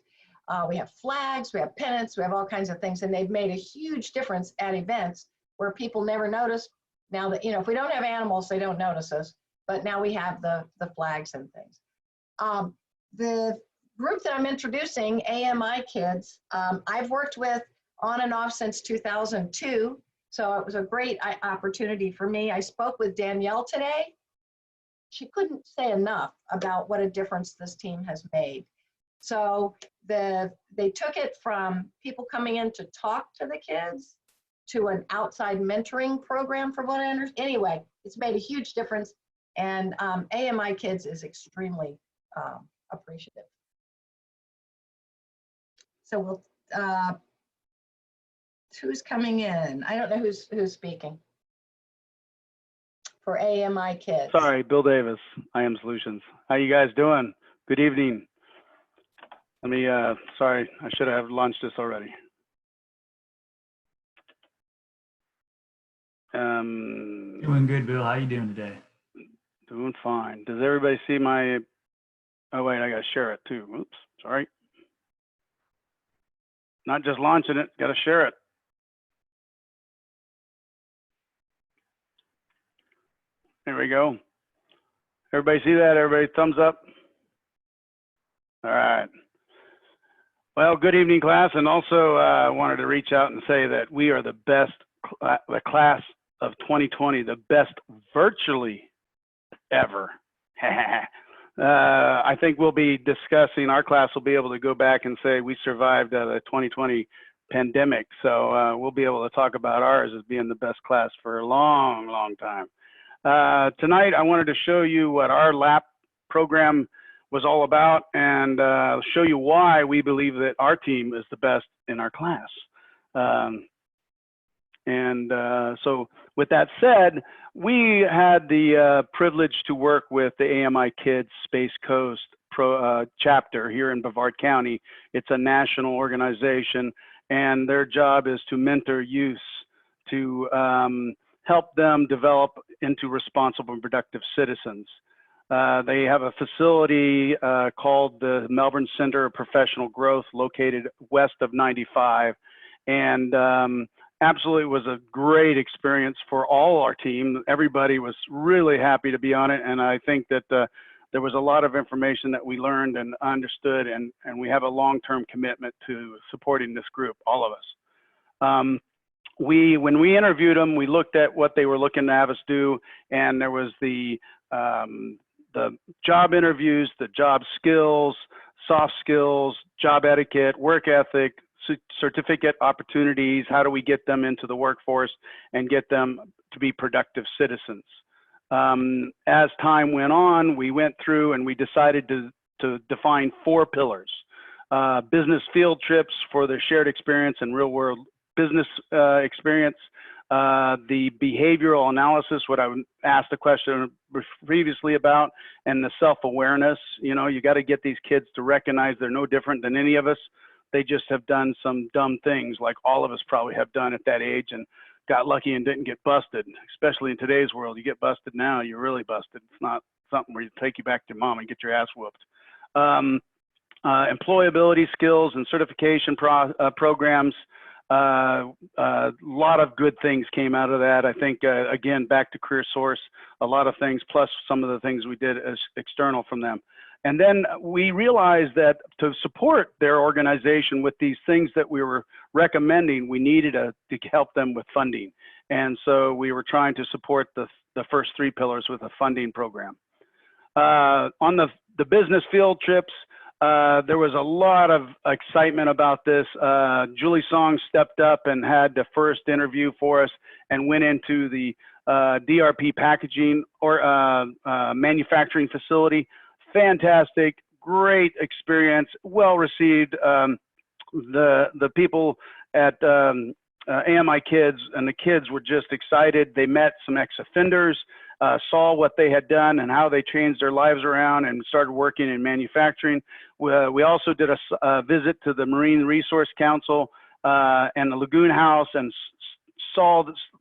we have flags, we have pennants, we have all kinds of things. And they've made a huge difference at events where people never notice. Now that, if we don't have animals, they don't notice us, but now we have the flags and things. The group that I'm introducing, AMIKids, I've worked with on and off since 2002, so it was a great opportunity for me. I spoke with Danielle today. She couldn't say enough about what a difference this team has made. So they took it from people coming in to talk to the kids to an outside mentoring program, from what I understand. Anyway, it's made a huge difference, and AMIKids is extremely appreciative. So we'll, who's coming in? I don't know who's speaking for AMIKids. Sorry, Bill Davis, I Am Solutions. How you guys doing? Good evening. Let me, sorry, I should have launched this already. Doing good, Bill. How you doing today? Doing fine. Does everybody see my, oh wait, I gotta share it too. Oops, sorry. Not just launching it, got to share it. There we go. Everybody see that? Everybody thumbs up? All right. Well, good evening, class. And also I wanted to reach out and say that we are the best, the class of 2020, the best virtually ever. I think we'll be discussing, our class will be able to go back and say we survived the 2020 pandemic. So we'll be able to talk about ours as being the best class for a long, long time. Tonight, I wanted to show you what our LAP program was all about and show you why we believe that our team is the best in our class. So with that said, we had the privilege to work with the AMIKids Space Coast chapter here in Brevard County. It's a national organization, and their job is to mentor youth to help them develop into responsible and productive citizens. They have a facility called the Melbourne Center of Professional Growth located west of 95. And absolutely was a great experience for all our team. Everybody was really happy to be on it. And I think that there was a lot of information that we learned and understood, and we have a long-term commitment to supporting this group, all of us. When we interviewed them, we looked at what they were looking to have us do, and there was the job interviews, the job skills, soft skills, job etiquette, work ethic, certificate opportunities, how do we get them into the workforce and get them to be productive citizens. As time went on, we went through and we decided to define 4 pillars. Business field trips for their shared experience and real world business experience, the behavioral analysis, what I asked a question previously about, and the self-awareness. You know, you got to get these kids to recognize they're no different than any of us. They just have done some dumb things like all of us probably have done at that age and got lucky and didn't get busted. Especially in today's world, you get busted now, you're really busted. It's not something where you take you back to your mom and get your ass whooped. Employability skills and certification programs. A lot of good things came out of that. I think, again, back to CareerSource, a lot of things, plus some of the things we did as external from them. And then we realized that to support their organization with these things that we were recommending, we needed to help them with funding. And so we were trying to support the first 3 pillars with a funding program. On the business field trips, there was a lot of excitement about this. Julie Song stepped up and had the first interview for us and went into the DRP packaging or manufacturing facility. Fantastic, great experience, well received. The people at AMIKids and the kids were just excited. They met some ex-offenders, saw what they had done and how they changed their lives around and started working in manufacturing. We also did a visit to the Marine Resource Council and the Lagoon House and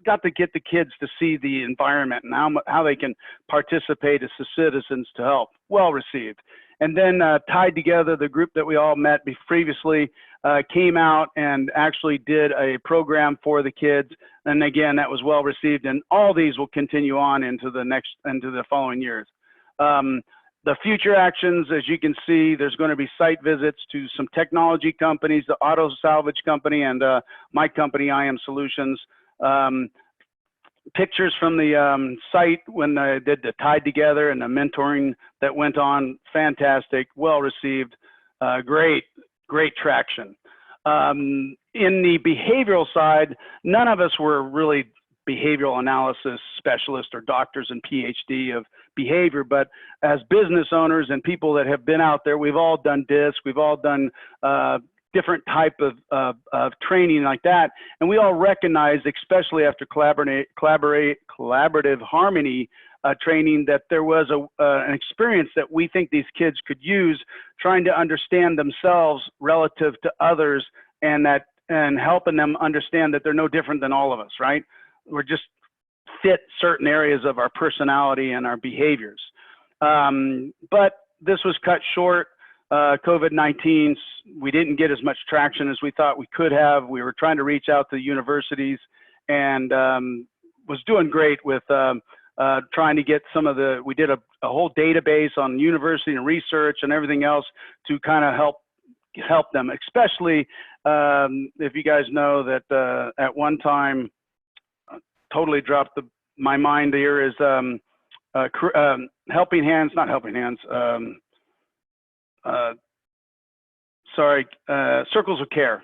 got to get the kids to see the environment and how they can participate as citizens to help. Well received. And then tied together, the group that we all met previously came out and actually did a program for the kids. And again, that was well received. And all these will continue on into the following years. The future actions, as you can see, there's going to be site visits to some technology companies, the auto salvage company, and my company, IM Solutions. Pictures from the site when they did the Tied Together and the mentoring that went on, fantastic, well received, great traction. In the behavioral side, none of us were really behavioral analysis specialists or doctors and PhD of behavior, but as business owners and people that have been out there, we've all done DISC, we've all done different type of training like that. And we all recognize, especially after collaborative harmony training, that there was an experience that we think these kids could use trying to understand themselves relative to others and helping them understand that they're no different than all of us, right? We're just fit certain areas of our personality and our behaviors. But this was cut short. COVID-19, we didn't get as much traction as we thought we could have. We were trying to reach out to universities and was doing great with trying to get some of the, we did a whole database on university and research and everything else to kind of help them, especially if you guys know that at one time, totally dropped my mind here is Helping Hands, not Helping Hands, Circles of Care,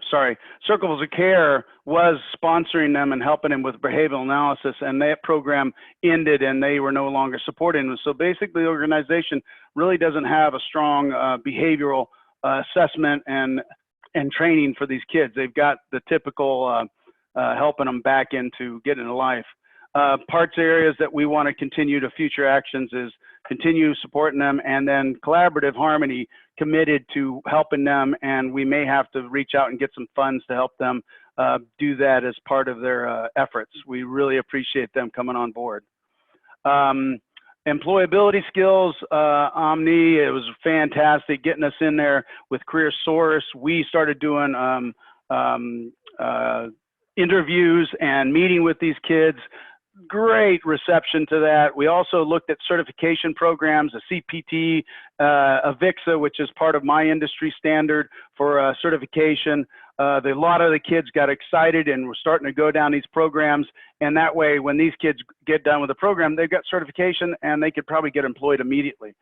Circles of Care was sponsoring them and helping them with behavioral analysis, and that program ended and they were no longer supporting them. So basically the organization really doesn't have a strong behavioral assessment and training for these kids. They've got the typical helping them back into getting a life. Parts areas that we want to continue to future actions is continue supporting them, and then collaborative harmony, committed to helping them, and we may have to reach out and get some funds to help them do that as part of their efforts. We really appreciate them coming on board. Employability skills, Omni, it was fantastic getting us in there with CareerSource. We started doing interviews and meeting with these kids. Great reception to that. We also looked at certification programs, a CPT, a VIXA, which is part of my industry standard for certification. A lot of the kids got excited and were starting to go down these programs. And that way, when these kids get done with the program, they've got certification and they could probably get employed immediately.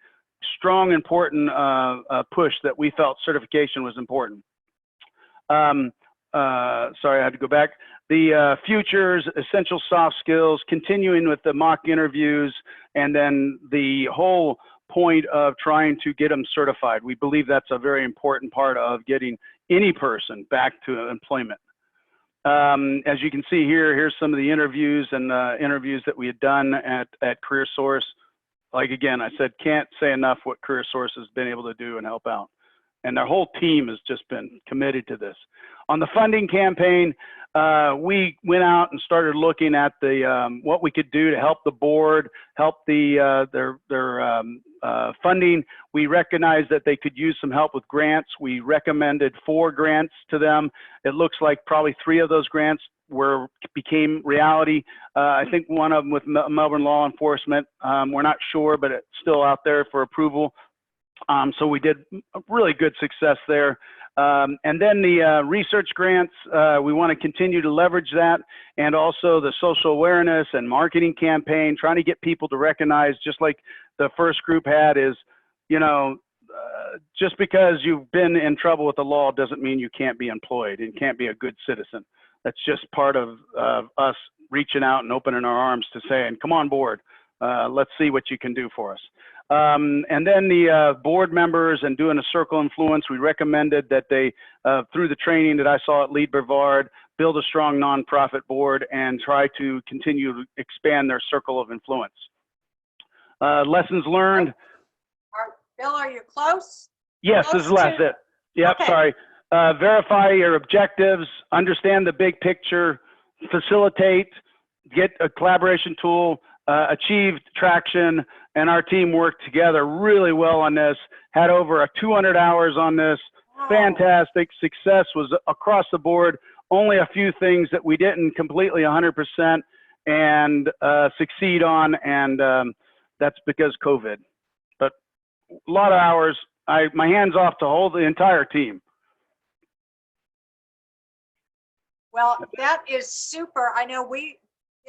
Strong, important push that we felt certification was important. Sorry, I had to go back. The futures, essential soft skills, continuing with the mock interviews, and then the whole point of trying to get them certified. We believe that's a very important part of getting any person back to employment. As you can see here, here's some of the interviews and interviews that we had done at CareerSource. Like again, I said, can't say enough what CareerSource has been able to do and help out. And their whole team has just been committed to this. On the funding campaign, we went out and started looking at the what we could do to help the board, help their funding. We recognized that they could use some help with grants. We recommended 4 grants to them. It looks like probably 3 of those grants became reality. I think one of them with Melbourne Law Enforcement. We're not sure, but it's still out there for approval. So we did a really good success there. And then the research grants, we want to continue to leverage that, and also the social awareness and marketing campaign, trying to get people to recognize, just like the first group had, is, you know, just because you've been in trouble with the law doesn't mean you can't be employed and can't be a good citizen. That's just part of us reaching out and opening our arms to saying, come on board, let's see what you can do for us. And then the board members and doing a circle influence, we recommended that they, through the training that I saw at Lead Brevard, build a strong nonprofit board and try to continue to expand their circle of influence. Lessons learned. Bill, are you close? Yes, this is the last bit. Yep, okay. Sorry. Verify your objectives, understand the big picture, facilitate, get a collaboration tool, achieved traction, and our team worked together really well on this, had over 200 hours on this. Wow. Fantastic. Success was across the board. Only a few things that we didn't completely 100% and succeed on, and that's because COVID. But a lot of hours. My hands off to hold the entire team. Well, that is super. I know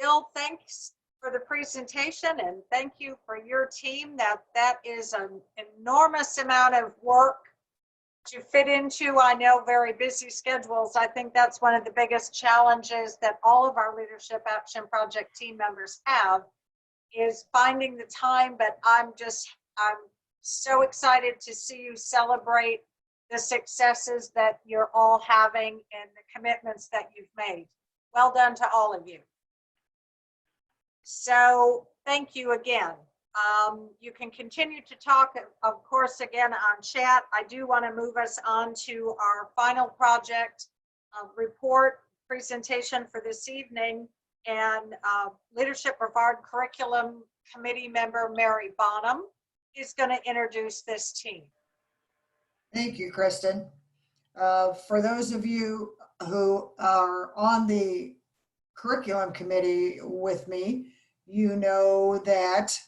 Bill, thanks for the presentation, and thank you for your team. That is an enormous amount of work to fit into, I know, very busy schedules. I think that's one of the biggest challenges that all of our Leadership Action Project team members have, is finding the time. But I'm so excited to see you celebrate the successes that you're all having and the commitments that you've made. Well done to all of you. So thank you again. You can continue to talk, of course, again on chat. I do want to move us on to our final project report presentation for this evening. And Leadership Brevard Curriculum Committee member Mary Bonham is going to introduce this team. Thank you, Kristen. For those of you who are on the curriculum committee with me, you know that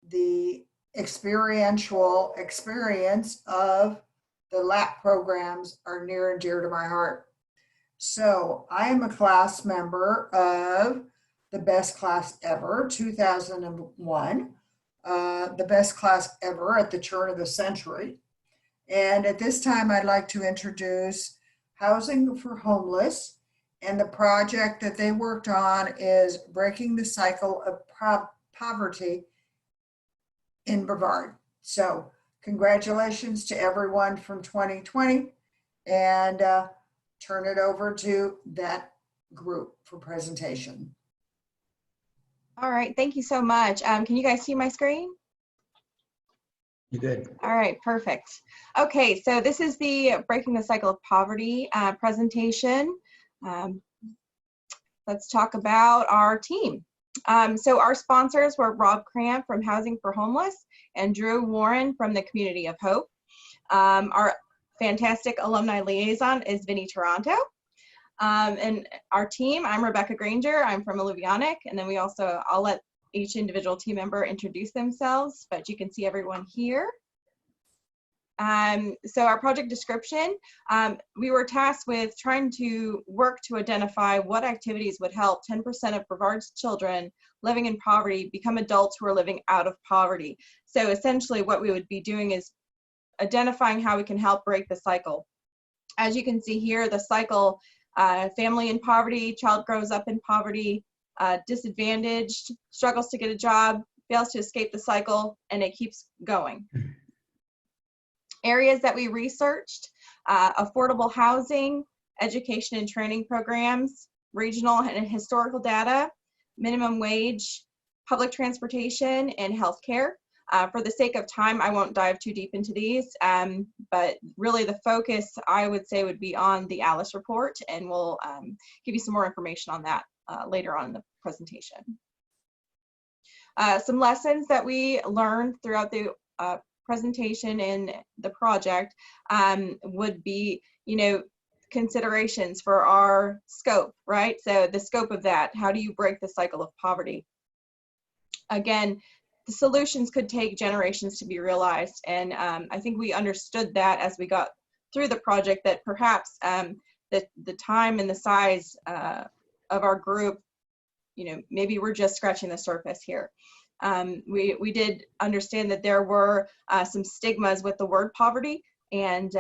the experiential experience of the LAP programs are near and dear to my heart. So I am a class member of the Best Class Ever 2001, the best class ever at the turn of the century. And at this time, I'd like to introduce Housing for Homeless. And the project that they worked on is Breaking the Cycle of Poverty in Brevard. So congratulations to everyone from 2020, and turn it over to that group for presentation. All right, thank you so much. Can you guys see my screen? You good? All right, perfect. Okay, so this is the Breaking the Cycle of Poverty presentation. Let's talk about our team. So our sponsors were Rob Cramp from Housing for Homeless and Drew Warren from the Community of Hope. Our fantastic alumni liaison is Vinnie Toronto. And our team, I'm Rebecca Granger, I'm from Alluvionic, and then I'll let each individual team member introduce themselves, but you can see everyone here. So our project description, we were tasked with trying to work to identify what activities would help 10% of Brevard's children living in poverty become adults who are living out of poverty. So essentially what we would be doing is identifying how we can help break the cycle. As you can see here, the cycle, family in poverty, child grows up in poverty, disadvantaged, struggles to get a job, fails to escape the cycle, and it keeps going. Areas that we researched, affordable housing, education and training programs, regional and historical data, minimum wage, public transportation, and healthcare. For the sake of time, I won't dive too deep into these, but really the focus, I would say, would be on the ALICE report, and we'll give you some more information on that later on in the presentation. Some lessons that we learned throughout the presentation in the project would be, considerations for our scope, right? So the scope of that, how do you break the cycle of poverty? Again, the solutions could take generations to be realized, and I think we understood that as we got through the project, that perhaps the time and the size of our group, maybe we're just scratching the surface here. We did understand that there were some stigmas with the word poverty, and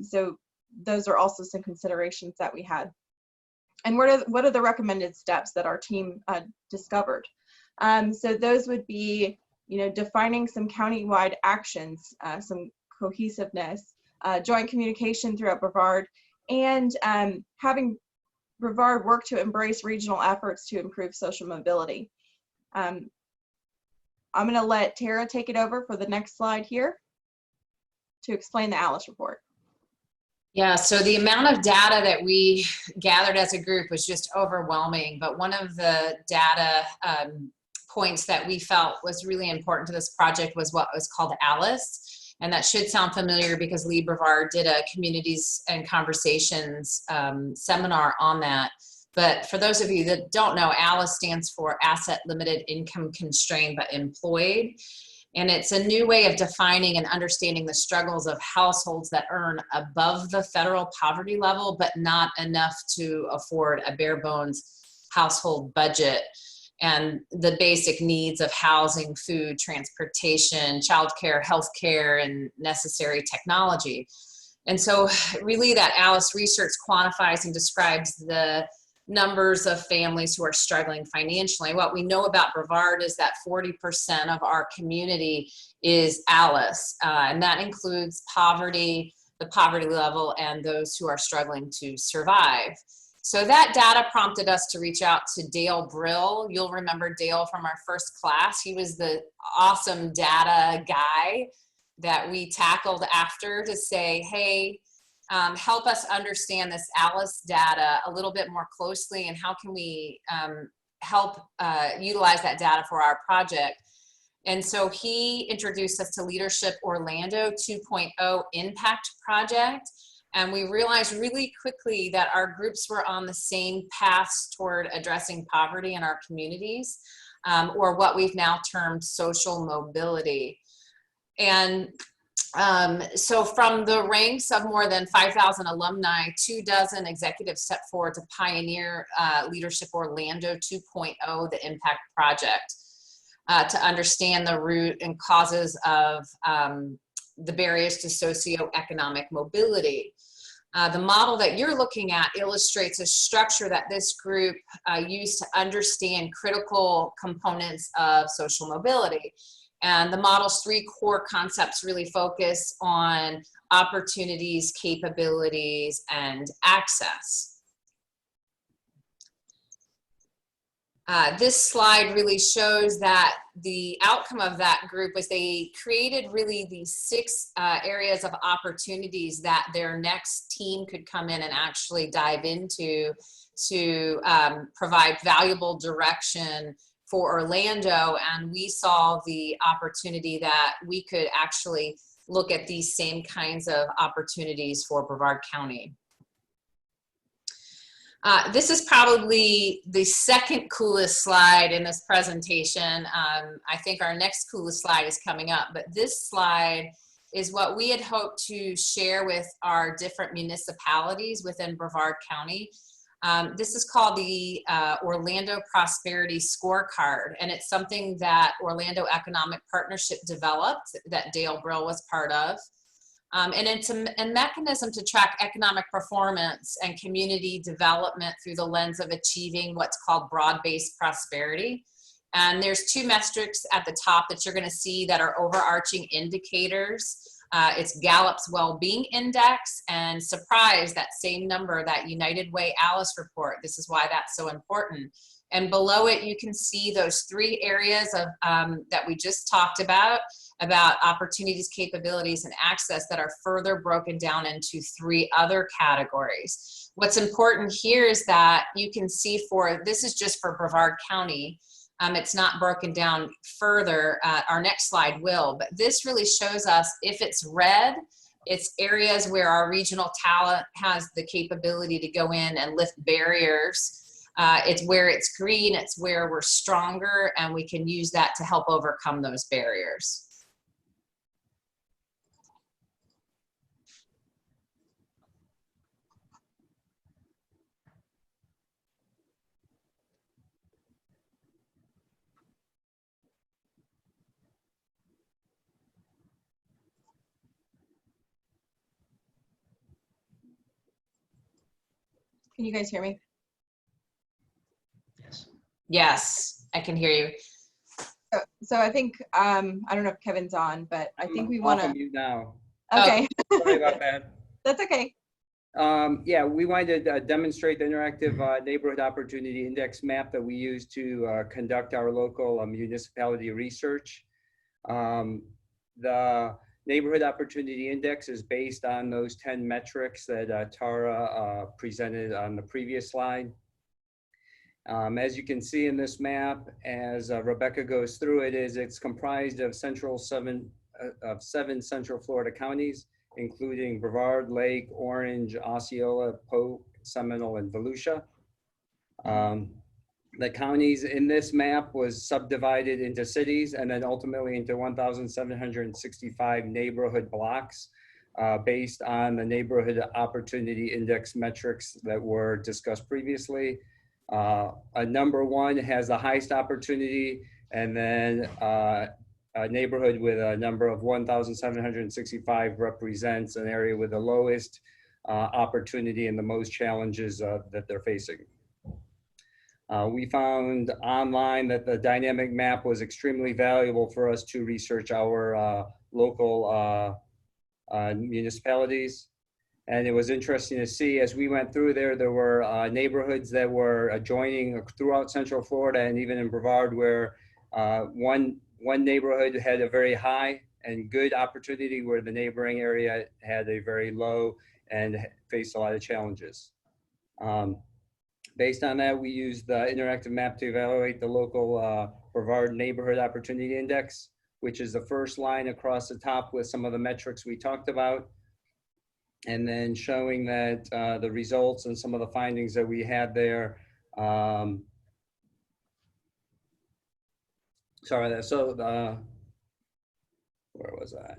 so those are also some considerations that we had. And what are the recommended steps that our team discovered? So those would be, defining some countywide actions, some cohesiveness, joint communication throughout Brevard, and having Brevard work to embrace regional efforts to improve social mobility. I'm going to let Tara take it over for the next slide here to explain the ALICE report. Yeah, so the amount of data that we gathered as a group was just overwhelming, but one of the data points that we felt was really important to this project was what was called ALICE. And that should sound familiar because Lee Brevard did a communities and conversations seminar on that. But for those of you that don't know, ALICE stands for Asset Limited Income Constrained but Employed. And it's a new way of defining and understanding the struggles of households that earn above the federal poverty level, but not enough to afford a bare bones household budget and the basic needs of housing, food, transportation, childcare, healthcare, and necessary technology. And so really that ALICE research quantifies and describes the numbers of families who are struggling financially. What we know about Brevard is that 40% of our community is ALICE, and that includes poverty, the poverty level, and those who are struggling to survive. So that data prompted us to reach out to Dale Brill. You'll remember Dale from our first class. He was the awesome data guy that we tackled after to say, hey, help us understand this ALICE data a little bit more closely, and how can we help utilize that data for our project. And so he introduced us to Leadership Orlando 2.0 Impact Project. And we realized really quickly that our groups were on the same paths toward addressing poverty in our communities, or what we've now termed social mobility. And so from the ranks of more than 5,000 alumni, 24 executives stepped forward to pioneer Leadership Orlando 2.0, the Impact Project, to understand the root and causes of the barriers to socioeconomic mobility. The model that you're looking at illustrates a structure that this group used to understand critical components of social mobility. And the model's 3 core concepts really focus on opportunities, capabilities, and access. This slide really shows that the outcome of that group was they created really these 6 areas of opportunities that their next team could come in and actually dive into to provide valuable direction for Orlando. And we saw the opportunity that we could actually look at these same kinds of opportunities for Brevard County. This is probably the second coolest slide in this presentation. I think our next coolest slide is coming up, but this slide is what we had hoped to share with our different municipalities within Brevard County. This is called the Orlando Prosperity Scorecard, and it's something that Orlando Economic Partnership developed that Dale Brill was part of. And it's a mechanism to track economic performance and community development through the lens of achieving what's called broad-based prosperity. And there's 2 metrics at the top that you're going to see that are overarching indicators. It's Gallup's Well-Being Index, and surprise, that same number, that United Way Alice report. This is why that's so important. And below it, you can see those 3 areas of that we just talked about opportunities, capabilities, and access that are further broken down into 3 other categories. What's important here is that you can see this is just for Brevard County. It's not broken down further. Our next slide will, but this really shows us if it's red, it's areas where our regional talent has the capability to go in and lift barriers. It's where it's green, it's where we're stronger, and we can use that to help overcome those barriers. Can you guys hear me? Yes, I can hear you. So I think, I don't know if Kevin's on, but I think we want to. You now. Okay. Sorry about that. That's okay. Yeah, we wanted to demonstrate the interactive neighborhood opportunity index map that we use to conduct our local municipality research. The neighborhood opportunity index is based on those 10 metrics that Tara presented on the previous slide. As you can see in this map, as Rebecca goes through it, it's comprised of 7 Central Florida counties, including Brevard, Lake, Orange, Osceola, Polk, Seminole, and Volusia. The counties in this map was subdivided into cities and then ultimately into 1,765 neighborhood blocks based on the neighborhood opportunity index metrics that were discussed previously. Number 1 has the highest opportunity, and then a neighborhood with a number of 1,765 represents an area with the lowest opportunity and the most challenges that they're facing. We found online that the dynamic map was extremely valuable for us to research our local municipalities. And it was interesting to see as we went through there were neighborhoods that were adjoining throughout Central Florida and even in Brevard where one neighborhood had a very high and good opportunity where the neighboring area had a very low and faced a lot of challenges. Based on that, we used the interactive map to evaluate the local Brevard Neighborhood Opportunity Index. which is the first line across the top with some of the metrics we talked about. And then showing that the results and some of the findings that we had there. Where was I?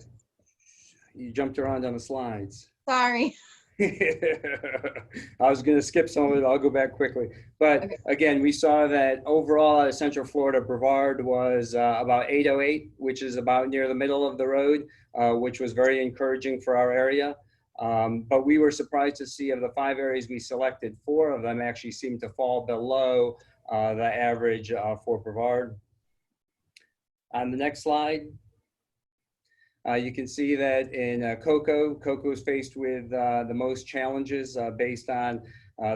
You jumped around on the slides. Sorry. I was going to skip some of it. I'll go back quickly. But Okay. again, we saw that overall out of Central Florida, Brevard was about 808, which is about near the middle of the road, which was very encouraging for our area. But we were surprised to see of the 5 areas we selected, 4 of them actually seemed to fall below the average for Brevard. On the next slide, you can see that in Cocoa is faced with the most challenges based on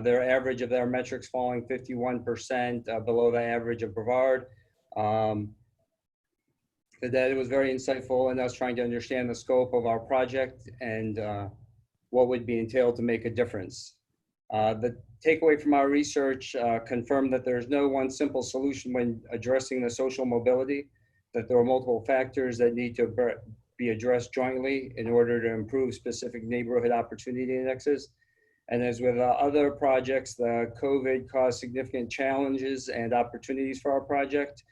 their average of their metrics falling 51% below the average of Brevard. The data was very insightful in us trying to understand the scope of our project and what would be entailed to make a difference. The takeaway from our research confirmed that there's no one simple solution when addressing the social mobility, that there are multiple factors that need to be addressed jointly in order to improve specific neighborhood opportunity indexes. And as with other projects, the COVID caused significant challenges and opportunities for our project.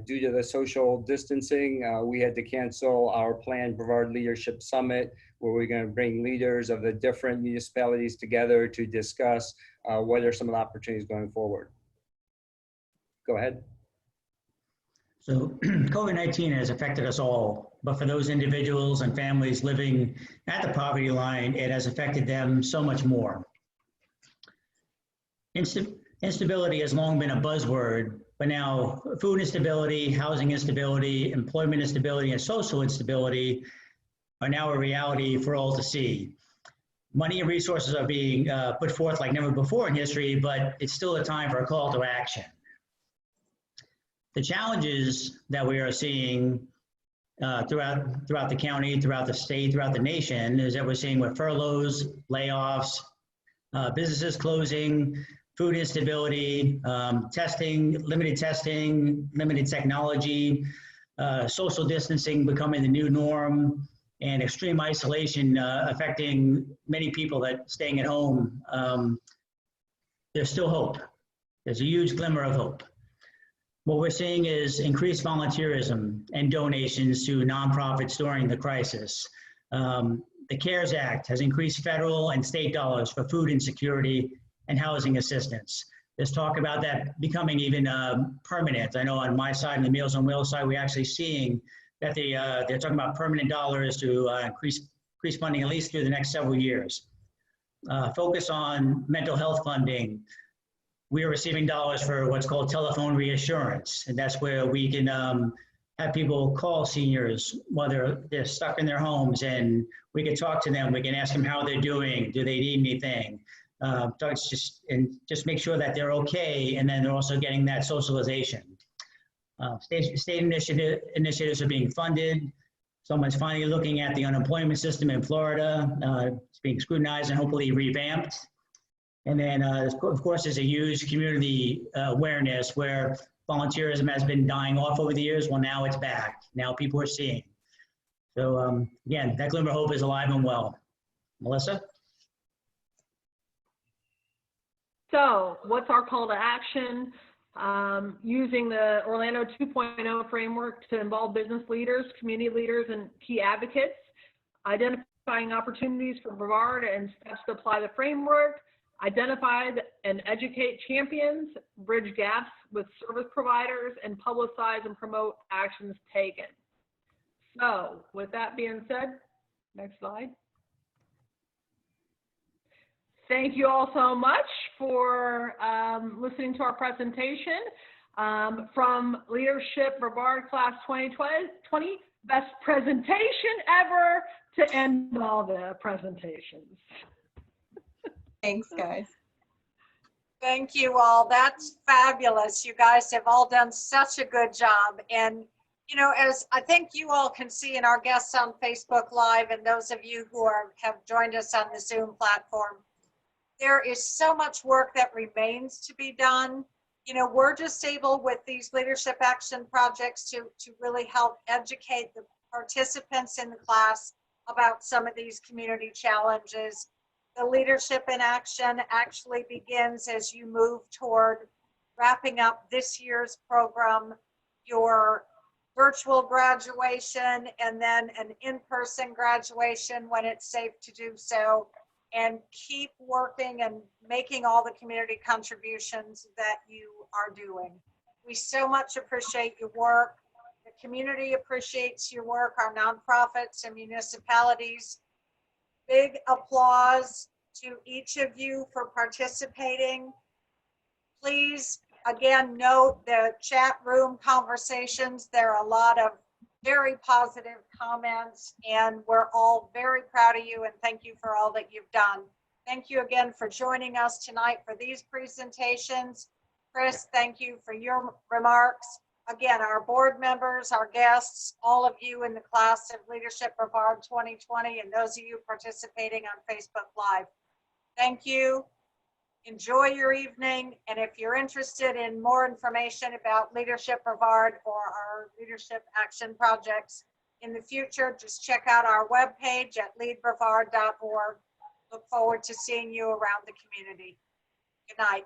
Due to the social distancing, we had to cancel our planned Brevard Leadership Summit, where we're going to bring leaders of the different municipalities together to discuss what are some of the opportunities going forward. Go ahead. So COVID-19 has affected us all, but for those individuals and families living at the poverty line, it has affected them so much more. Instability has long been a buzzword, but now food instability, housing instability, employment instability, and social instability are now a reality for all to see. Money and resources are being put forth like never before in history, but it's still a time for a call to action. The challenges that we are seeing throughout the county, throughout the state, throughout the nation is that we're seeing with furloughs, layoffs, businesses closing, food instability, limited testing, limited technology, social distancing becoming the new norm, and extreme isolation affecting many people that staying at home. There's still hope. There's a huge glimmer of hope. What we're seeing is increased volunteerism and donations to nonprofits during the crisis. The CARES Act has increased federal and state dollars for food insecurity and housing assistance. There's talk about that becoming even permanent. I know on my side, and the Meals on Wheels side, we're actually seeing that they're talking about permanent dollars to increase funding at least through the next several years. Focus on mental health funding. We are receiving dollars for what's called telephone reassurance, and that's where we can have people call seniors while they're stuck in their homes, and we can talk to them. We can ask them how they're doing. Do they need anything? Just make sure that they're okay, and then they're also getting that socialization. State initiatives are being funded. Someone's finally looking at the unemployment system in Florida. It's being scrutinized and hopefully revamped. And then, of course, there's a huge community awareness where volunteerism has been dying off over the years. Well, now it's back. Now people are seeing. So again, that glimmer of hope is alive and well. Melissa? So what's our call to action? Using the Orlando 2.0 framework to involve business leaders, community leaders, and key advocates, identifying opportunities for Brevard and steps to apply the framework, identify and educate champions, bridge gaps with service providers, and publicize and promote actions taken. So with that being said, next slide. Thank you all so much for listening to our presentation from Leadership Brevard Class 2020, best presentation ever to end all the presentations. Thanks, guys. Thank you all. That's fabulous. You guys have all done such a good job. And, you know, as I think you all can see in our guests on Facebook Live and those of you who have joined us on the Zoom platform, there is so much work that remains to be done. you know, we're just able with these leadership action projects to really help educate the participants in the class about some of these community challenges. The leadership in action actually begins as you move toward wrapping up this year's program, your virtual graduation, and then an in-person graduation when it's safe to do so, and keep working and making all the community contributions that you are doing. We so much appreciate your work. The community appreciates your work, our nonprofits and municipalities. Big applause to each of you for participating. Please, again, note the chat room conversations. There are a lot of very positive comments, and we're all very proud of you and thank you for all that you've done. Thank you again for joining us tonight for these presentations. Chris, thank you for your remarks. Again, our board members, our guests, all of you in the class of Leadership Brevard 2020, and those of you participating on Facebook Live. Thank you. Enjoy your evening. And if you're interested in more information about Leadership Brevard or our leadership action projects in the future, just check out our webpage at leadbrevard.org. Look forward to seeing you around the community. Good night.